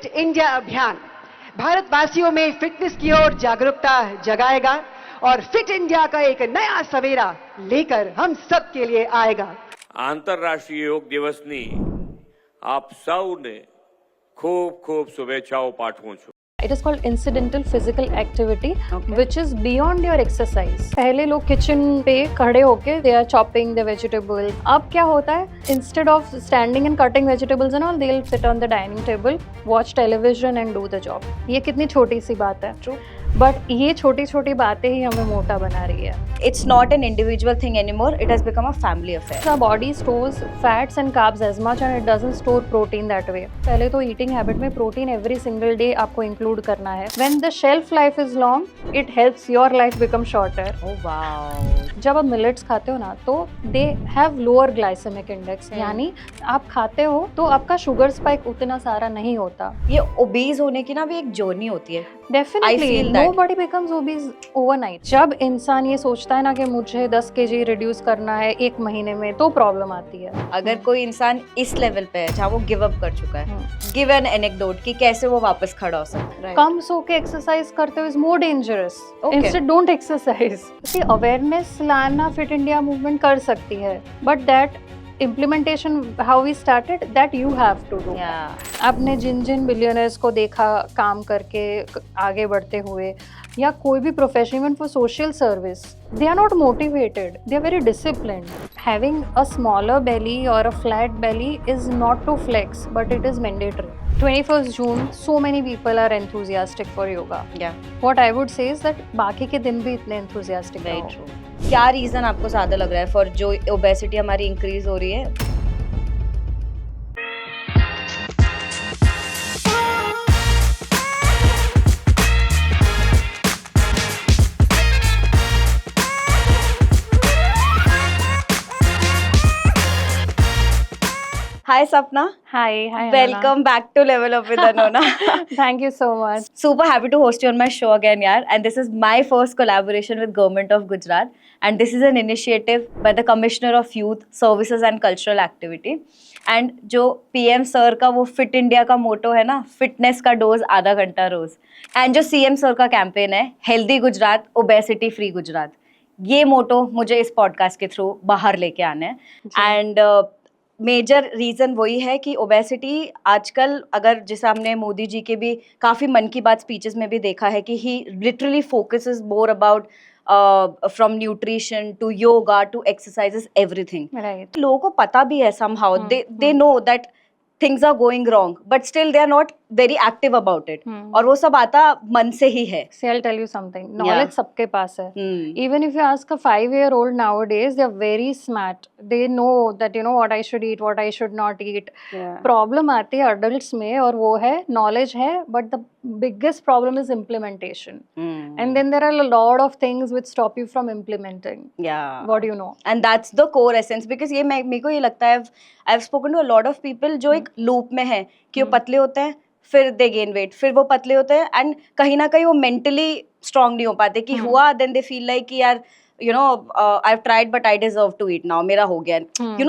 Fit India अभियान भारतवासियों में फिटनेस की ओर जागरूकता जगाएगा और फिट इंडिया का एक नया सवेरा लेकर हम सब के लिए आएगा। आंतरराष्ट्रीय योग दिवसनी आप સૌને ખૂબ ખૂબ શુભેચ્છાઓ પાઠવું છું। It is called incidental physical activity, which is beyond your exercise. पहले लोग किचन पे खड़े होके they are chopping the vegetables. अब क्या होता है? Instead of standing and cutting vegetables and all, they'll sit on the dining table, watch television and do the job. ये कितनी छोटी सी बात है. True. बट ये छोटी छोटी बातें ही हमें मोटा बना रही है. It's not an individual thing anymore. It has become a family affair. Our body stores fats and carbs as much and it doesn't store protein that way. पहले तो eating habit में protein every single day आपको include करना है. When the shelf life is long, it helps your life become shorter. Oh wow. जब आप millets खाते हो ना तो they have lower glycemic index, यानी आप खाते हो तो आपका शुगर स्पाइक उतना सारा नहीं होता. ये ओबीज होने की ना भी एक जर्नी होती है. Definitely nobody becomes obese overnight. जब इंसान ये सोचता है ना कि मुझे 10 kg रिड्यूस करना है एक महीने में, तो प्रॉब्लम आती है. अगर कोई इंसान इस लेवल पे है जहाँ वो गिव अप कर चुका है, गिव एन एनेक्डोट कि कैसे वो वापस खड़ा हो सकता है. कम सो के एक्सरसाइज करते हो is more dangerous. Instead don't exercise. Awareness लाना फिट इंडिया मूवमेंट कर सकती है, but that implementation how we started that you have to do. आपने जिन बिलियनर्स को देखा काम करके आगे बढ़ते हुए, या कोई भी profession even for social service, they are not motivated, they are very disciplined. Having a smaller belly or a flat belly is not to flex, but it is mandatory. 21st June, so many people are enthusiastic for yoga. What I would say is that बाकी के दिन भी इतने enthusiastic Very true. क्या reason आपको ज्यादा लग रहा है फॉर जो ओबेसिटी हमारी इंक्रीज हो रही है? Hi Sapna. Hi. Welcome back to Level Up with Anona. Thank you so much. Super happy to host you on my show again, yaar. And this is my first collaboration with Government of Gujarat. And this is an initiative by the Commissioner of Youth, Services and Cultural Activity. And जो PM sir का वो fit India का मोटो है ना, fitness का dose आधा घंटा रोज. And जो CM सर का कैंपेन है, healthy Gujarat, obesity free Gujarat, ये मोटो मुझे इस पॉडकास्ट के थ्रू बाहर लेके आना है. एंड मेजर रीज़न वही है कि ओबेसिटी आजकल, अगर जैसे हमने मोदी जी के भी काफ़ी मन की बात स्पीचेस में भी देखा है कि he literally focuses more about from nutrition to yoga to exercises everything. लोगों को पता भी है somehow, they know that things are going wrong, but still they are not very active about it. और वो सब आता मन से ही है. See, I'll tell you something. Knowledge सबके पास है. Even if you ask a 5-year-old nowadays, they are very smart. They know that what I should eat, what I should not eat. Problem आती है adults में, और वो है knowledge है, but the biggest problem is implementation. And then there are a lot of things which stop you from implementing. What do you know? And that's the core essence, because ये मेरे को ये लगता है, I've spoken to a lot of people जो एक loop में है कि वो पतले होते हैं, फिर दे गेन वेट, फिर वो पतले होते हैं, एंड कहीं ना कहीं वो मेंटली स्ट्रांग नहीं हो पाते कि हुआ, देन दे फील लाइक कि यार I've tried but I deserve to eat now, मेरा हो गया.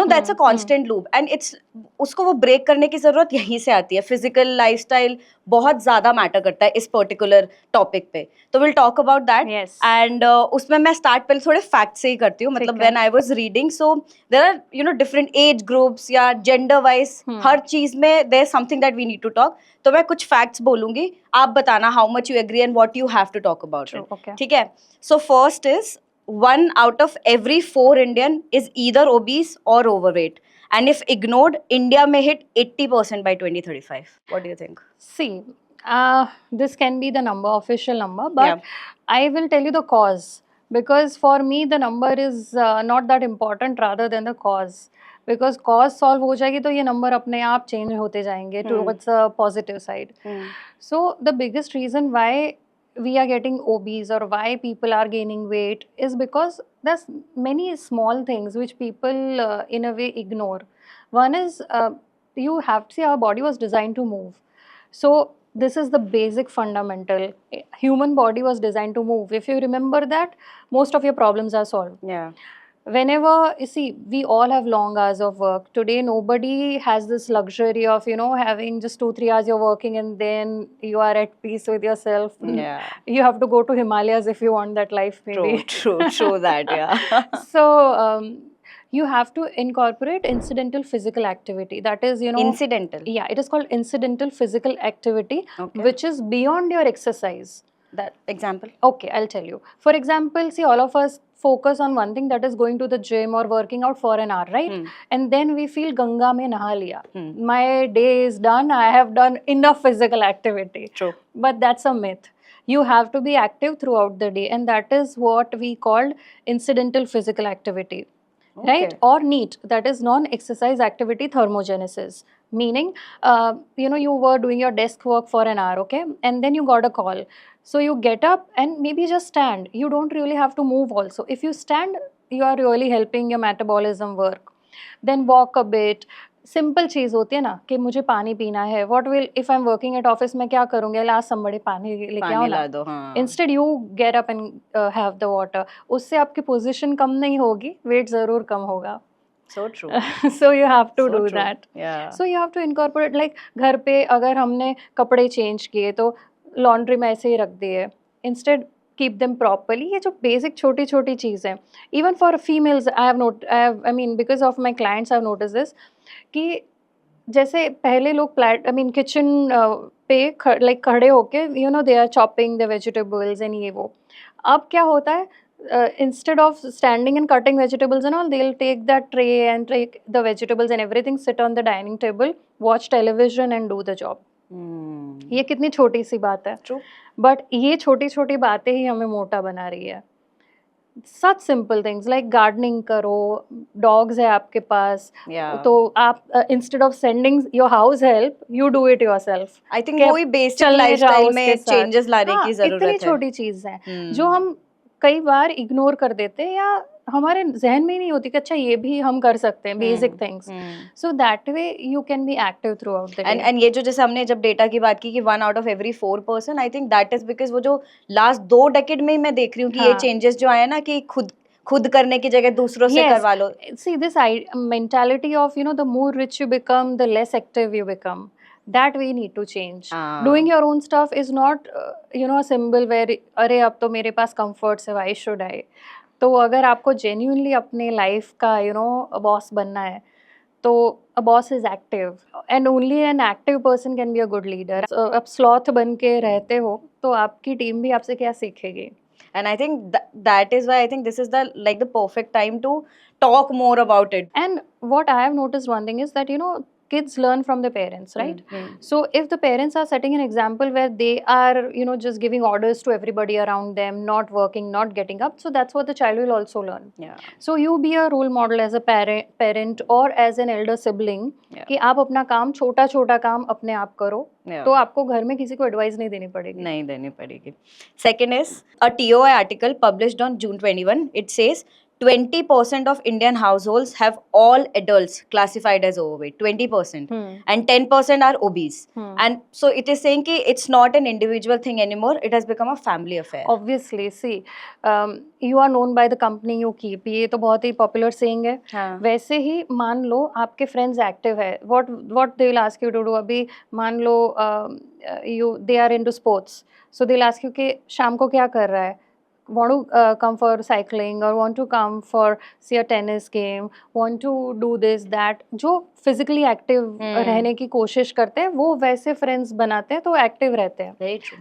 That's a constant loop, and it's उसको वो ब्रेक करने की जरूरत यहीं से आती है. फिजिकल लाइफस्टाइल बहुत ज्यादा मैटर करता है इस पर्टिकुलर टॉपिक पे, तो will talk about that. And उसमें मैं स्टार्ट पहले थोड़े फैक्ट से ही करती हूँ. मतलब when I was reading, so there are different age groups या जेंडर वाइज, हर चीज में there is something that we need to talk. तो मैं कुछ फैक्ट्स बोलूंगी, आप बताना how much you agree and what you have to talk about it. ठीक है? So first is 1 out of every 4 Indian is either obese or overweight. And if ignored, India may hit 80% by 2035. What do you think? See, this can be the number, official number, but I will tell you the cause. Because for me, the number is not that important rather than the cause. Because cause solve हो जाएगी तो ये number अपने आप change होते जाएंगे towards a positive side. So the biggest reason why we are getting obese or why people are gaining weight is because there's many small things which people in a way ignore. One is you have to see our body was designed to move. So this is the basic fundamental. Human body was designed to move. If you remember that, most of your problems are solved. whenever you see, we all have long hours of work today. Nobody has this luxury of, you know, having just 2-3 hours you're working and then you are at peace with yourself. Yeah. You have to go to Himalayas if you want that life, maybe. True that, yeah. So you have to incorporate incidental physical activity, that is, you know, Incidental. yeah, it is called incidental physical activity. Okay. Which is beyond your exercise. That example. Okay, I'll tell you. For example, see, all of us focus on one thing, that is going to the gym or working out for an hour, right? And then we feel Ganga mein naha liya. My day is done. I have done enough physical activity. True. But that's a myth. You have to be active throughout the day, and that is what we called incidental physical activity. Right? Okay. Or NEAT, that is non-exercise activity thermogenesis. Meaning, you know, you were doing your desk work for an hour, okay? And then you got a call. So you get up and maybe just stand. You don't really have to move also. If you stand, you are really helping your metabolism work. Then walk a bit. Simple चीज़ होती है ना कि मुझे पानी पीना है. What will, if I am working at office, मैं क्या करूँगी? लास्ट समबडी पानी लेके आओ ना. दो, हाँ. Instead you get up and have the water. उससे आपकी पोजीशन कम नहीं होगी, वेट ज़रूर कम होगा. So true. So you have to So do true. that. Yeah. So you have to incorporate, like घर पे अगर हमने कपड़े चेंज किए तो लॉन्ड्री में ऐसे ही रख दिए. Instead keep them properly. ये जो बेसिक छोटी छोटी चीज़ है. Even for females, I mean because of my clients I've noticed this कि जैसे पहले लोग किचन पे लाइक खड़े होके, you know, they are chopping the vegetables and ये वो. अब क्या होता है, instead of standing and cutting vegetables and all, they'll take that tray and take the vegetables and everything, sit on the dining table, watch television and do the job. ये कितनी छोटी सी बात है. True. बट ये छोटी छोटी बातें ही हमें मोटा बना रही है. सच सिंपल थिंग्स लाइक गार्डनिंग करो, डॉग्स है आपके पास, Yeah. तो आप instead of sending your house help, you do it yourself. I think वही basic lifestyle में changes लाने की जरूरत है. इतनी छोटी चीज है जो हम कई बार इग्नोर कर देते हैं या हमारे जहन में ही नहीं होती कि अच्छा ये भी हम कर सकते हैं, basic things. So that way you can be active through out the day. And ये जो जैसे हमने जब डेटा की बात की कि 1 out of every 4 person, I think that is because वो जो लास्ट 2 डेकेड में मैं देख रही हूँ कि ये हाँ. चेंजेस जो आए ना कि खुद करने की जगह दूसरों से करवा लो. See, this mentality of, you know, the more rich you become, the less active you become. That we need to change. Doing your own stuff is not, you know, a symbol where अरे अब तो मेरे पास comforts है, why should I? तो अगर आपको genuinely अपने life का, you know, boss बनना है, तो a boss is active and only an active person can be a good leader. So, अब sloth बन के रहते हो तो आपकी टीम भी आपसे क्या सीखेगी? And I think that is why I think this is the perfect time to talk more about it. And what I have noticed one thing is that, you know, kids learn from their parents, right? So if the parents are setting an example where they are, you know, just giving orders to everybody around them, not working, not getting up, so that's what the child will also learn. Yeah. So you be a role model as a parent or as an elder sibling कि आप अपना काम, छोटा छोटा काम अपने आप करो, तो आपको घर में किसी को एडवाइस नहीं देनी पड़ेगी. नहीं देनी पड़ेगी. Second is a TOI article published on June 21. It says 20% of Indian households have all adults classified as overweight. 20%. And 10% are obese. And so it is saying that it's not an individual thing anymore. It has become a family affair. Obviously, see, you are known by the company you keep. ये तो बहुत ही popular saying है. हाँ. वैसे ही मान लो आपके friends active है. What they will ask you to do? अभी मान लो they are into sports. So they'll ask you कि शाम को क्या कर रहा है? Want to come for cycling or want to come for say a tennis game, want to do this that, जो physically active रहने की कोशिश करते हैं वो वैसे friends बनाते हैं तो active रहते हैं. Very true.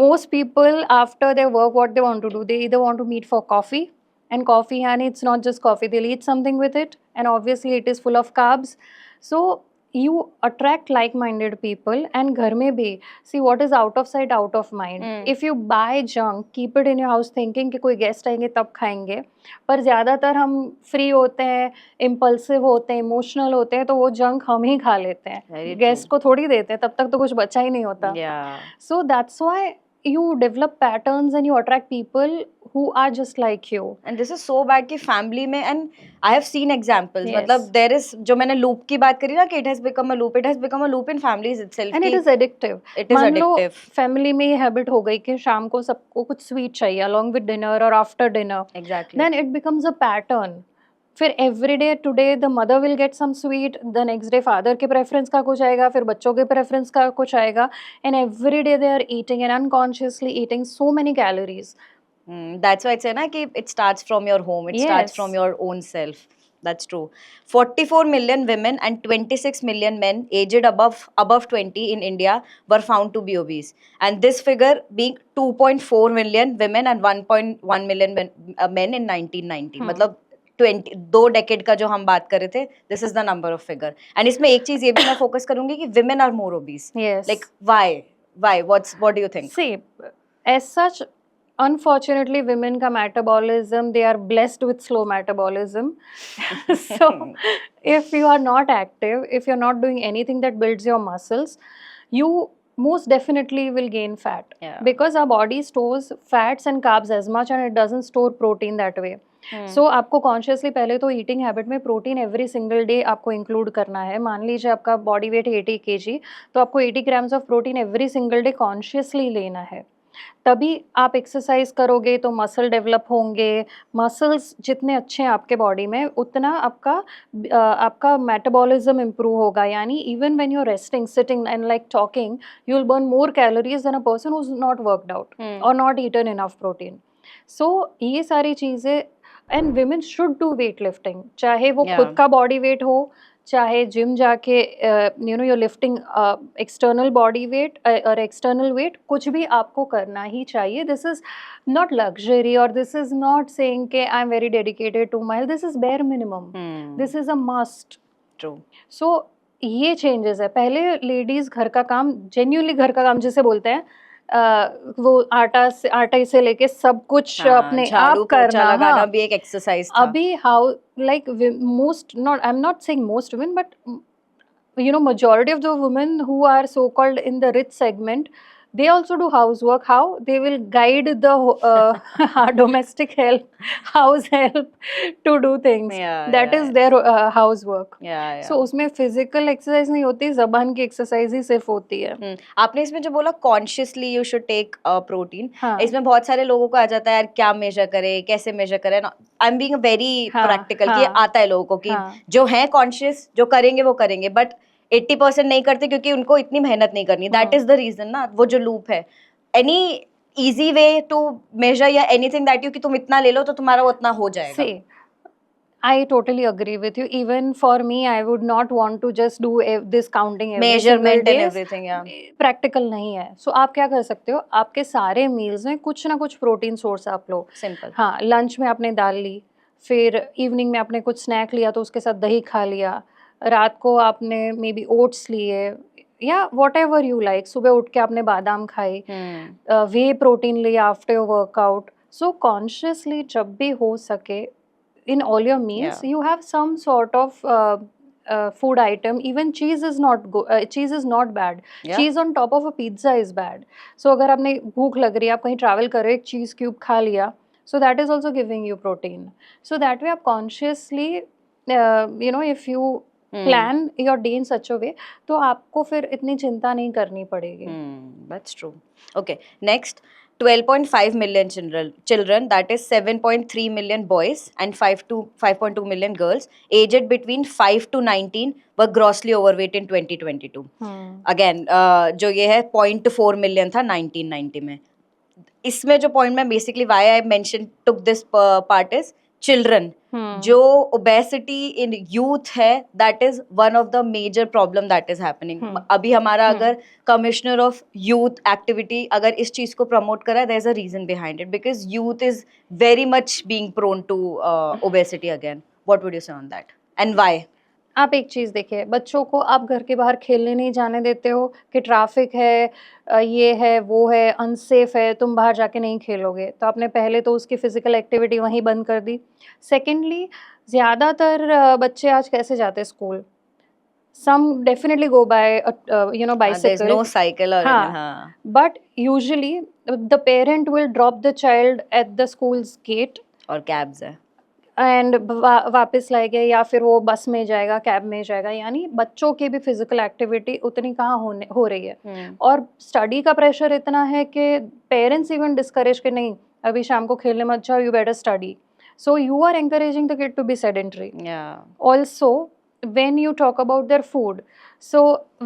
Most people after their work what they want to do, they either want to meet for coffee, and coffee, and it's not just coffee, they'll eat something with it, and obviously it is full of carbs. So you attract like-minded people. And घर में भी, see, what is out of sight out of mind. If you buy junk, keep it in your house thinking कि कोई guest आएंगे तब खाएंगे, पर ज़्यादातर हम फ्री होते हैं, इम्पल्सिव होते हैं, इमोशनल होते हैं, तो वो जंक हम ही खा लेते हैं, गेस्ट को थोड़ी देते हैं, तब तक तो कुछ बचा ही नहीं होता. So that's why you develop patterns and you attract people who are just like you. And this is so bad कि family में, and I have seen examples. मतलब there is, जो मैंने loop की बात करी ना कि it has become a loop. It has become a loop in families itself. And it is addictive. It is मान लो addictive. family में ये habit हो गई कि शाम को सबको कुछ sweet चाहिए along with dinner or after dinner. Exactly. Then it becomes a pattern. फिर every day today the mother will get some sweet, the next day father के प्रेफरेंस का कुछ आएगा, फिर बच्चों के प्रेफरेंस का कुछ आएगा, and every day they are eating and unconsciously eating so many calories. That's why it's na कि it starts from your home, it starts Yes. from your own self. That's true. 44 million women and 26 million men aged above 20 in India were found to be obese, and this figure being 2.4 million women and 1.1 million men in 1990. मतलब 2 decade का जो हम बात कर रहे थे, this is the number of figure. And इसमें एक चीज ये भी मैं फोकस करूंगी कि women are more obese. Yes. Like why? What do you think? See, as such, unfortunately, women ka metabolism, they are blessed with slow metabolism. So, if you are not active, if you're not doing anything that builds your muscles, you most definitely will gain fat. Yeah. Because our body stores fats and carbs as much and it doesn't store protein that way. सो आपको consciously पहले तो eating habit में protein every single day आपको include करना है. मान लीजिए आपका बॉडी वेट 80 kg, तो आपको 80 grams of protein every single day consciously लेना है. तभी आप एक्सरसाइज करोगे तो मसल डेवलप होंगे. मसल्स जितने अच्छे हैं आपके बॉडी में, उतना आपका मेटाबॉलिज्म इम्प्रूव होगा. यानी even when you are resting, sitting and like talking, you will burn more calories than a person who is not worked out और not eaten enough protein. So ये सारी चीज़ें, and women should do weight lifting, चाहे वो खुद का body weight हो, चाहे जिम जाके you lifting external body weight और एक्सटर्नल वेट, कुछ भी आपको करना ही चाहिए. दिस इज नॉट लग्जरी और दिस इज नॉट सेइंग के I am very dedicated to my health. This is bare minimum, this is a must. True. So ये चेंजेस है. पहले लेडीज घर का काम, जेन्युइनली घर का काम जिसे बोलते हैं, वो आटा से लेके सब कुछ अपने आप करना, लगाना भी एक एक्सरसाइज था. अभी how like most, not I am not saying most women, but you know majority of the women who are so called in the rich segment, they also do housework. How they will guide the domestic help, house help to do things. That is their housework. So उसमें physical exercise नहीं होती, जबान की exercise ही सिर्फ होती है. आपने इसमें जो बोला consciously you should take protein, इसमें बहुत सारे लोगों को आ जाता है यार क्या मेजर करे, कैसे मेजर करे. I'm being very practical कि आता है लोगों को कि जो है conscious, जो करेंगे वो करेंगे, बट 80% नहीं करते क्योंकि उनको इतनी मेहनत नहीं करनी. दैट इज द रीजन ना, वो जो लूप है. Any easy way to measure या एनीथिंग दैट यू कि तुम इतना ले लो तो तुम्हारा वो उतना हो जाएगा. See, I totally agree with you. Even for me, I would not want to just do this counting every measurement single and days. everything. Yeah. Practical नहीं है. So आप क्या कर सकते हो, आपके सारे मील्स में कुछ ना कुछ प्रोटीन सोर्स आप लो. सिंपल. हाँ, लंच में आपने दाल ली, फिर इवनिंग में आपने कुछ स्नैक लिया तो उसके साथ दही खा लिया, रात को आपने मे बी ओट्स लिए, या वॉट एवर यू लाइक. सुबह उठ के आपने बादाम खाई, वे प्रोटीन लिया after your workout. So consciously जब भी हो सके, in all your meals, you have some sort of food item. Even cheese is not cheese is not bad. Cheese on top of a pizza is bad. So अगर आपने भूख लग रही है, आप कहीं travel कर रहे हो, एक cheese cube खा लिया, so that is also giving you protein. So that way आप consciously if you plan your day in such a way, तो आपको फिर इतनी चिंता नहीं करनी पड़ेगी. That's true. Okay, next. 12.5 million children, that is 7.3 million boys and 5.2 million girls aged between 5 to 19 were grossly overweight in 2022. Again, जो ये है 0.4 million था 1990 में. इसमें जो point मैं basically why I mentioned took this part is children. जो obesity in youth है, that is one of the major problem that is happening. अभी हमारा अगर commissioner of youth activity अगर इस चीज को promote करा, there is a reason behind it, because youth is very much being prone to obesity again. What would you say on that and why? आप एक चीज़ देखिए, बच्चों को आप घर के बाहर खेलने नहीं जाने देते हो कि ट्रैफिक है, ये है, वो है, अनसेफ है, तुम बाहर जाके नहीं खेलोगे, तो आपने पहले तो उसकी फिजिकल एक्टिविटी वहीं बंद कर दी. सेकेंडली, ज़्यादातर बच्चे आज कैसे जाते हैं school? Some definitely go by bicycle. There's no cycle or हाँ. But usually the parent will drop the child at the school's gate. और cabs है. एंड वापस लाएंगे, या फिर वो बस में जाएगा, कैब में जाएगा. यानी बच्चों की भी फिजिकल एक्टिविटी उतनी कहाँ हो रही है. और स्टडी का प्रेशर इतना है कि पेरेंट्स इवन डिस्करेज के नहीं, अभी शाम को खेलने मत जाओ, you better study. So you are encouraging the kid to be sedentary. Yeah. Also, when you talk about their food, so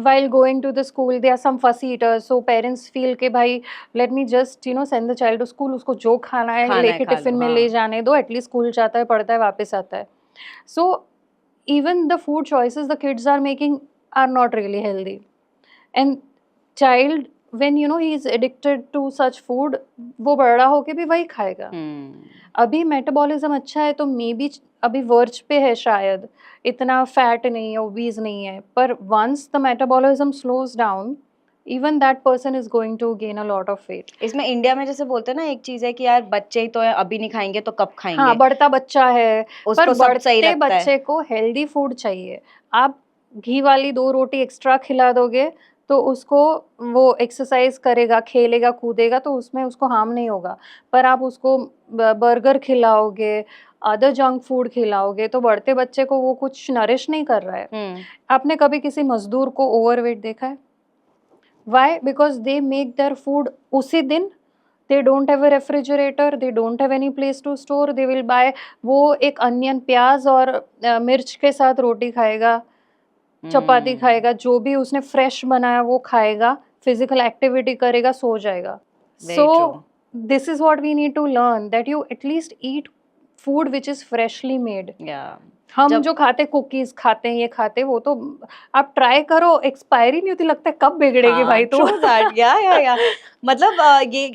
while going to the school there are some fussy eaters, so parents feel कि भाई let me just send the child to school, उसको जो खाना है खाना है, लेके खा लो, टिफिन में हाँ। ले जाने दो, एटलीस्ट स्कूल जाता है, पढ़ता है, वापस आता है. So even the food choices the kids are making are not really healthy, and child when he is addicted to such food, वो बड़ा होके भी वही खाएगा. अभी मेटाबॉलिज्म अच्छा है तो मे बी अभी वर्ज पे है, शायद इतना फैट नहीं है, ओबीज नहीं है, पर once the metabolism slows down, even that person is going to gain a lot of weight. इसमें इंडिया में जैसे बोलते हैं ना, एक चीज है कि यार बच्चे ही तो है, अभी नहीं खाएंगे तो कब खाएंगे. हाँ, बढ़ता बच्चा है, उसको पर सब सही बढ़ते लगता है. बच्चे को हेल्दी फूड चाहिए. आप घी वाली 2 रोटी एक्स्ट्रा खिला दोगे तो उसको वो एक्सरसाइज करेगा, खेलेगा, कूदेगा, तो उसमें उसको हार्म नहीं होगा. पर आप उसको बर्गर खिलाओगे, अदर जंक फूड खिलाओगे, तो बढ़ते बच्चे को वो कुछ नरिश नहीं कर रहा है. आपने कभी किसी मजदूर को ओवरवेट देखा है? Why? Because they make their food उसी दिन. They don't have a refrigerator, they don't have any place to store, they will buy, वो एक अनियन, प्याज और मिर्च के साथ रोटी खाएगा, चपाती खाएगा, जो भी उसने फ्रेश बनाया वो खाएगा, फिजिकल एक्टिविटी करेगा, सो जाएगा. So this is what we need to learn, that you at least eat food which is freshly made. हम जो खाते, कुकीज खाते हैं, ये खाते हैं, वो तो आप ट्राई करो, एक्सपायरी नहीं होती, लगता है कब बिगड़ेगी भाई. तो या मतलब ये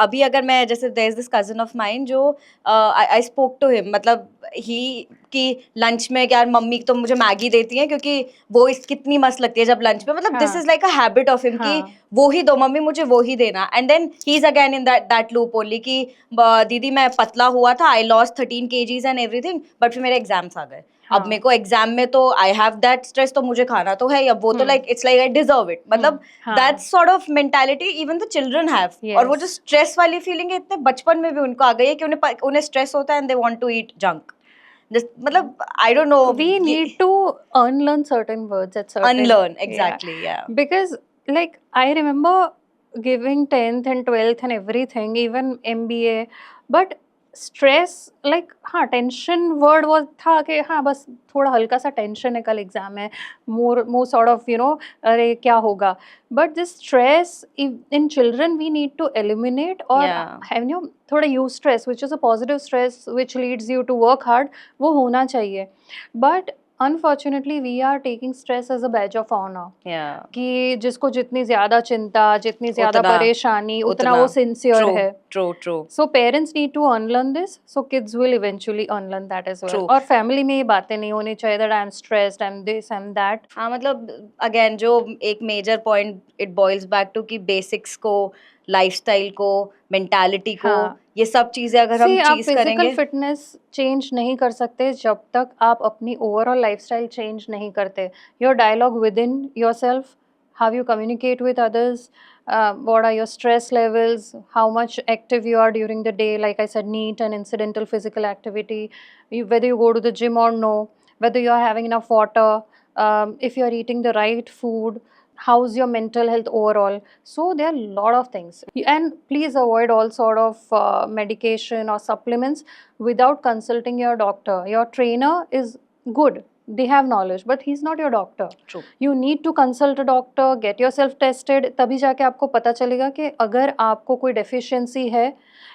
अभी अगर मैं जैसे there is this cousin of mine जो आई स्पोक टू हिम, मतलब ही कि लंच में यार मम्मी तो मुझे मैगी देती है क्योंकि वो कितनी मस्त लगती है जब लंच में, मतलब this is like a habit of him कि वो ही दो मम्मी, मुझे वो ही देना. And then he is again in that loop only कि दीदी मैं पतला हुआ था, I lost 13 kgs and everything, but फिर मेरे एग्जाम्स आ गए. अब मेरे को एग्जाम में तो आई हैव दैट स्ट्रेस, तो मुझे खाना तो है, अब वो तो like it's like I deserve it, मतलब that sort of mentality even the children have. और वो जो स्ट्रेस वाली फीलिंग है इतने बचपन में भी उनको आ गई है कि उन्हें स्ट्रेस होता है and they want to eat junk. मतलब I don't know, we need to unlearn certain words at certain unlearn exactly. Yeah. Because like I remember giving 10th and 12th and everything, even MBA, but stress like हाँ, tension word वो था कि हाँ बस थोड़ा हल्का सा tension है, कल एग्जाम है, मोर सॉर्ट ऑफ अरे क्या होगा. But this stress in children we need to eliminate और हैव थोड़ा eustress which is a positive stress which leads you to work hard, वो होना चाहिए. But unfortunately we are taking stress as a badge of honour, कि जिसको जितनी ज्यादा चिंता, जितनी ज्यादा परेशानी, उतना वो सिंसियर है. True. So parents need to unlearn this, so kids will eventually unlearn that as well. और फैमिली में ये बातें नहीं होनी चाहिए that I am stressed, I am this, I am that. हाँ, मतलब अगेन जो एक major point it boils back to कि बेसिक्स को, लाइफस्टाइल को, मेंटालिटी को, ये सब चीजें अगर हम चीज करेंगे. फिजिकल फिटनेस चेंज नहीं कर सकते जब तक आप अपनी ओवरऑल लाइफस्टाइल चेंज नहीं करते. Your dialogue within yourself, how you communicate with others, what are your stress levels, how much active you are during the day, like I said, neat and incidental physical activity, whether you go to the gym or no, whether you are having enough water, if you are eating the right food, how's your mental health overall. So there are a lot of things, and please avoid all sort of medication or supplements without consulting your doctor. Your trainer is good, they have knowledge, but he's not your doctor. True. You need to consult a doctor, get yourself tested, तभी जाके आपको पता चलेगा कि अगर आपको कोई deficiency है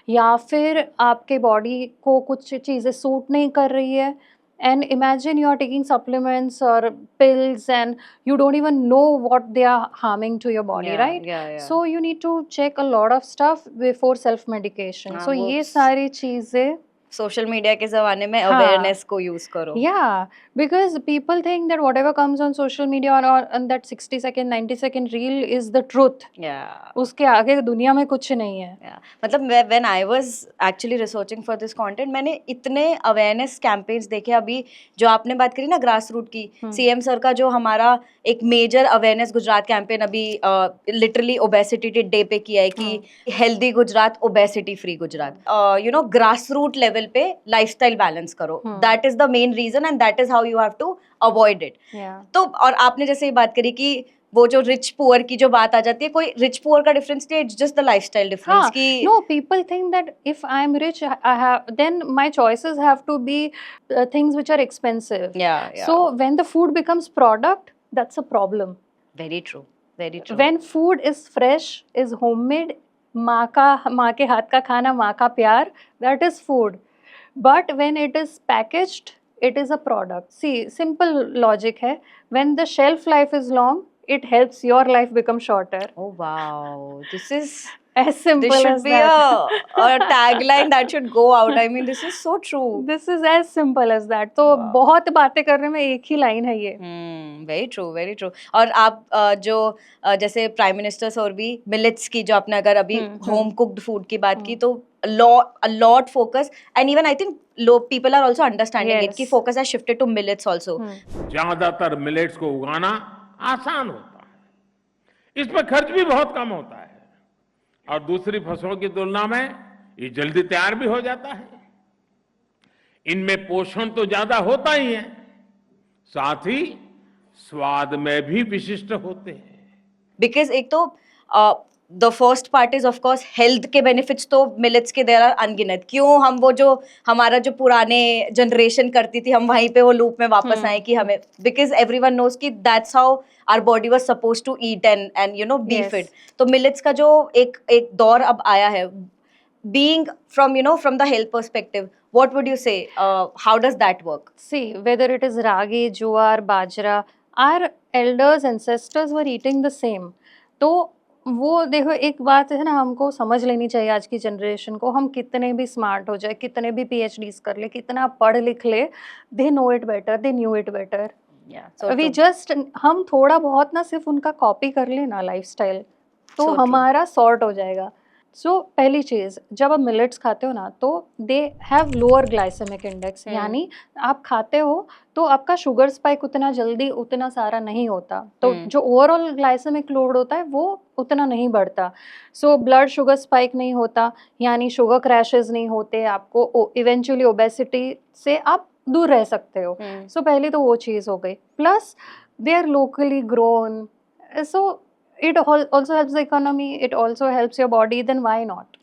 या फिर आपके बॉडी को कुछ चीज़ें सूट नहीं कर रही है. And imagine you are taking supplements or pills and you don't even know what they are harming to your body, right? So you need to check a lot of stuff before self medication. So ये सारी चीज़ें social media के जमाने में awareness को use करो. Yeah, because people think that whatever comes on social media or on that 60 second 90 second reel is the truth. उसके आगे दुनिया में कुछ नहीं है. मतलब when I was actually researching for this content, मैंने इतने अवेयरनेस कैंपेन्स देखे. अभी जो आपने बात करी ना ग्रास रूट की, सीएम सर का जो हमारा एक मेजर अवेयरनेस गुजरात कैंपेन अभी लिटरली ओबेसिटी डे पे किया है कि healthy Gujarat, obesity free Gujarat. You know, grass root level पे लाइफस्टाइल बैलेंस करो. That is the main reason and that is how you have to avoid it. तो और आपने जैसे ये बात करी कि वो जो रिच पुअर की जो बात आ जाती है, कोई रिच पुअर का डिफरेंस नहीं, it's just the lifestyle difference हाँ, कि no, people think that if I am rich, I have, then my choices have to be things which are expensive. yeah. So when the food becomes product, that's a problem. very true, very true. When food is fresh, is homemade, माँ के हाथ का खाना, माँ का प्यार, that is food. But when it is packaged, it is a product. See, simple logic है. When the shelf life is long, it helps your life become shorter. Oh wow, this is As simple this should as be that. a tagline that should go out. I mean, this is so true. This is as simple as that. तो Wow. बहुत बातें करने में एक ही line है ये. Very true, very true. और आप जो जैसे प्राइम मिनिस्टर्स और भी मिलेट्स की जो आपने अगर अभी होम कुक्ड फूड की बात की, तो a lot focus, and even I think people are also understanding it कि focus has shifted to millets also. ज्यादातर मिलेट्स को उगाना आसान होता है, इसमें खर्च भी बहुत कम होता है और दूसरी फसलों की तुलना में ये जल्दी तैयार भी हो जाता है. इनमें पोषण तो ज्यादा होता ही है, साथ ही स्वाद में भी विशिष्ट होते हैं. बिकॉज एक तो the first part is of course health के बेनिफिट्स तो मिलेट्स के देयर आर अनगिनत. क्यों हम वो जो हमारा जो पुराने जनरेशन करती थी, हम वहीं पे वो लूप में वापस आए कि हमें, बिकॉज एवरीवन नोज कि that's how our body was supposed to eat and you know be fit. तो मिलेट्स का जो एक दौर अब आया है, being from the health perspective, what would you say, how does that work? See, whether it is ragi, jowar, bajra, our elders, ancestors were eating the same. तो वो देखो, एक बात है ना, हमको समझ लेनी चाहिए आज की जनरेशन को. हम कितने भी स्मार्ट हो जाए, कितने भी PhDs कर ले, कितना पढ़ लिख ले, they know it better, they knew it better. So we just, हम थोड़ा बहुत ना सिर्फ उनका कॉपी कर ले ना लाइफस्टाइल, तो So true. हमारा सॉर्ट हो जाएगा. सो पहली चीज़, जब आप मिलेट्स खाते हो ना, तो they have lower glycemic index, यानी आप खाते हो तो आपका शुगर स्पाइक उतना जल्दी उतना सारा नहीं होता, तो जो ओवरऑल ग्लाइसेमिक लोड होता है वो उतना नहीं बढ़ता. सो ब्लड शुगर स्पाइक नहीं होता, यानी शुगर क्रैशेस नहीं होते, आपको इवेंचुअली ओबेसिटी से आप दूर रह सकते हो. सो पहली तो वो चीज़ हो गई. Plus they are locally grown, so it also helps the economy, it also helps your body, then why not?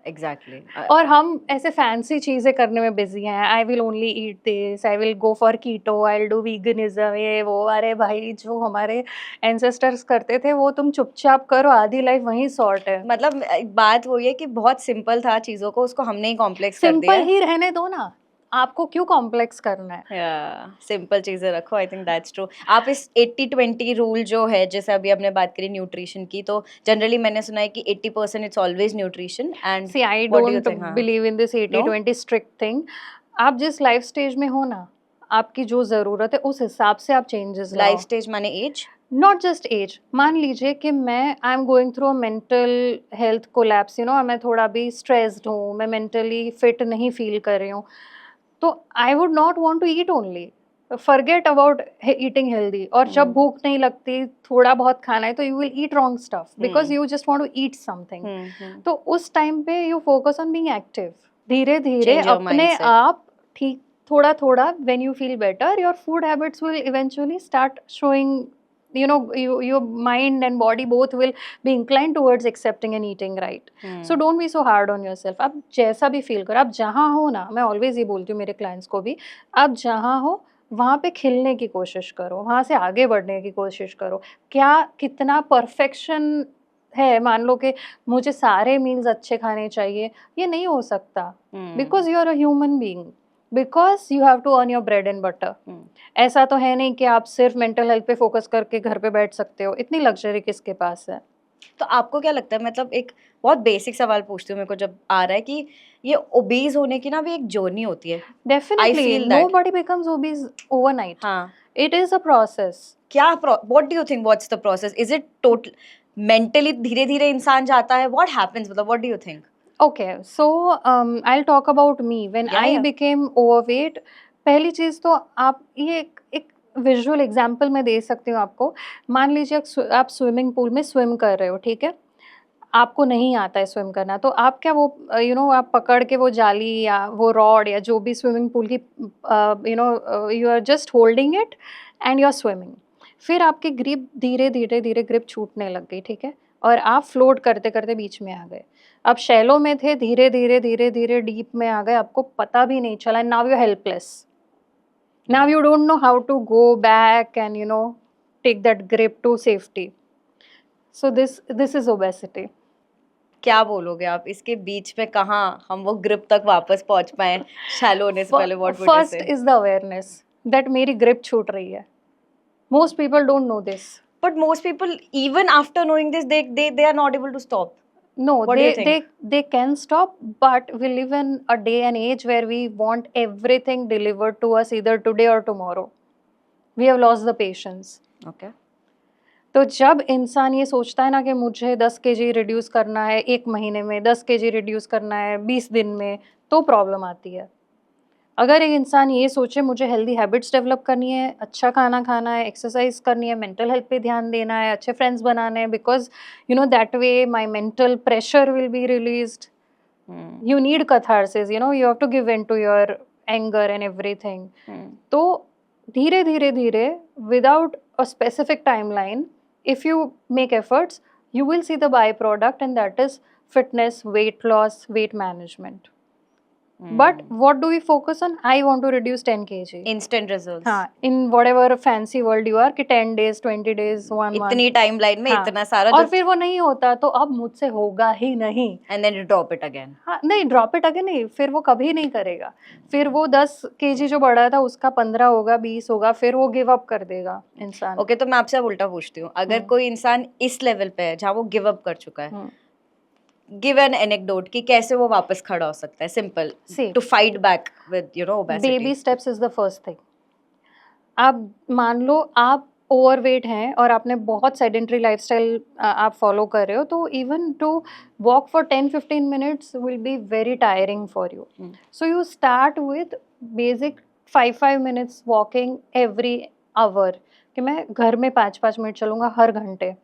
Exactly. और हम ऐसे फैंसी चीज़ें करने में बिजी हैं. I will only eat this, I will go for keto, I will do veganism, ये वो. अरे भाई, जो हमारे एंसेस्टर्स करते थे वो तुम चुपचाप करो, आधी लाइफ वहीं सॉर्ट है. मतलब बात वो ये कि बहुत सिंपल था चीज़ों को, उसको हमने ही कॉम्प्लेक्स कर दिया. सिंपल ही रहने दो ना, आपको क्यों कॉम्प्लेक्स करना है. सिंपल चीजें रखो. I think that's true. आप इस 80-20 रूल जो है, जैसे अभी आपने बात करी न्यूट्रिशन की, तो जनरली मैंने सुना है कि 80% it's always nutrition. And see, I don't believe in this 80-20 strict thing. आप जिस लाइफ स्टेज में हो ना, आपकी जो ज़रूरत है उस हिसाब से आप चेंजेस लाओ. लाइफ स्टेज माने एज, नॉट जस्ट एज. मान लीजिए कि I am going through a mental health collapse, मैं थोड़ा भी स्ट्रेस्ड हूँ, मैं मेंटली फिट नहीं फील कर रही हूँ, तो I would not want to eat only. Forget about eating healthy. और जब भूख नहीं लगती, थोड़ा बहुत खाना है, तो you will eat wrong stuff because you just want to eat something. तो उस टाइम पे you focus on being active. धीरे धीरे अपने आप ठीक, थोड़ा थोड़ा, when you feel better, your food habits will eventually start showing. your mind and body both will be inclined towards accepting and eating right. So don't be so hard on yourself. आप जैसा भी feel करो, आप जहाँ हो ना, मैं always ये बोलती हूँ मेरे क्लाइंट्स को भी, आप जहाँ हो वहाँ पे खिलने की कोशिश करो, वहाँ से आगे बढ़ने की कोशिश करो. क्या कितना परफेक्शन है, मान लो कि मुझे सारे मील्स अच्छे खाने चाहिए, ये नहीं हो सकता. Because you are a human being, because you have to earn your bread and butter. ऐसा तो है नहीं कि आप सिर्फ मेंटल हेल्थ पे फोकस करके घर पे बैठ सकते हो. इतनी लग्जरी किसके पास है. तो आपको क्या लगता है, मतलब एक बहुत बेसिक सवाल पूछती हूँ मेरे को जब आ रहा है, कि ये ओबीज होने की ना भी एक जर्नी होती है. Definitely nobody becomes obese overnight. हाँ, इट इज अ प्रोसेस. क्या what do you think, what's the process? Is it total mentally धीरे धीरे इंसान जाता है? व्हाट हैपेंस, मतलब what do you think? Okay, so I'll talk about me. When I became overweight, पहली चीज़ तो आप ये एक विजुअल एग्जांपल मैं दे सकती हूँ आपको. मान लीजिए आप स्विमिंग पूल में स्विम कर रहे हो, ठीक है, आपको नहीं आता है स्विम करना, तो आप क्या वो आप पकड़ के वो जाली या वो रॉड या जो भी स्विमिंग पूल की you are just holding it and you are swimming. फिर आपकी ग्रिप धीरे धीरे धीरे ग्रिप छूटने लग गई, ठीक है, और आप फ्लोट करते करते बीच में आ गए। आप शैलो में थे, धीरे धीरे धीरे धीरे डीप में आ गए, आपको पता भी नहीं चला, and now you helpless. Now you don't know how to go back and take that grip to safety. So this is obesity. क्या बोलोगे आप इसके बीच में, कहाँ हम वो ग्रिप तक वापस पहुंच पाए शैलो होने से पहले? व्हाट वुड यू फर्स्ट से? इज द अवेयरनेस दैट मेरी ग्रिप छूट रही है। Most people don't know this. But most people, even after knowing this, they are not able to stop. No, What do you think? they can stop, but we live in a day and age where we want everything delivered to us either today or tomorrow. We have lost the patience. Okay. तो जब इंसान ये सोचता है ना कि मुझे 10 kg reduce करना है 1 महीने में, 10 kg रिड्यूस करना है 20 दिन में, तो प्रॉब्लम आती है। अगर एक इंसान ये सोचे मुझे हेल्दी हैबिट्स डेवलप करनी है, अच्छा खाना खाना है, एक्सरसाइज करनी है, मेंटल हेल्थ पे ध्यान देना है, अच्छे फ्रेंड्स बनाने हैं, because that way my mental pressure will be released. You need catharsis, you have to give in to your anger and everything. तो धीरे धीरे धीरे without a specific timeline, if you make efforts, you will see the byproduct, and that is fitness, weight loss, weight management. But what do we focus on? I want to reduce 10 kg. Instant results. हाँ, in whatever fancy world you are कि 10 days, 20 days, 1 month. इतनी timeline में हाँ, इतना सारा और फिर वो नहीं होता तो अब मुझसे होगा ही नहीं। and then you drop it again. हाँ, नहीं, ड्रॉप इट अगेन नहीं, फिर वो कभी नहीं करेगा। फिर वो 10 kg जो बढ़ा था उसका 15 होगा, 20 होगा, फिर वो गिव अप कर देगा इंसान। ओके, तो मैं आपसे अब उल्टा पूछती हूँ, अगर कोई इंसान इस लेवल पे है जहाँ वो गिव अप कर चुका है, गिव एन एनेक्डोट कि कैसे वो वापस खड़ा हो सकता है, simple, See, to fight back with obesity. Baby steps is the first thing. आप मान लो आप ओवरवेट हैं और आपने बहुत सेडेंटरी लाइफस्टाइल आप फॉलो कर रहे हो, तो even to walk for 10-15 minutes will be very tiring for you. So you start with basic 5 minutes walking every hour, कि मैं घर में 5 मिनट चलूँगा हर घंटे,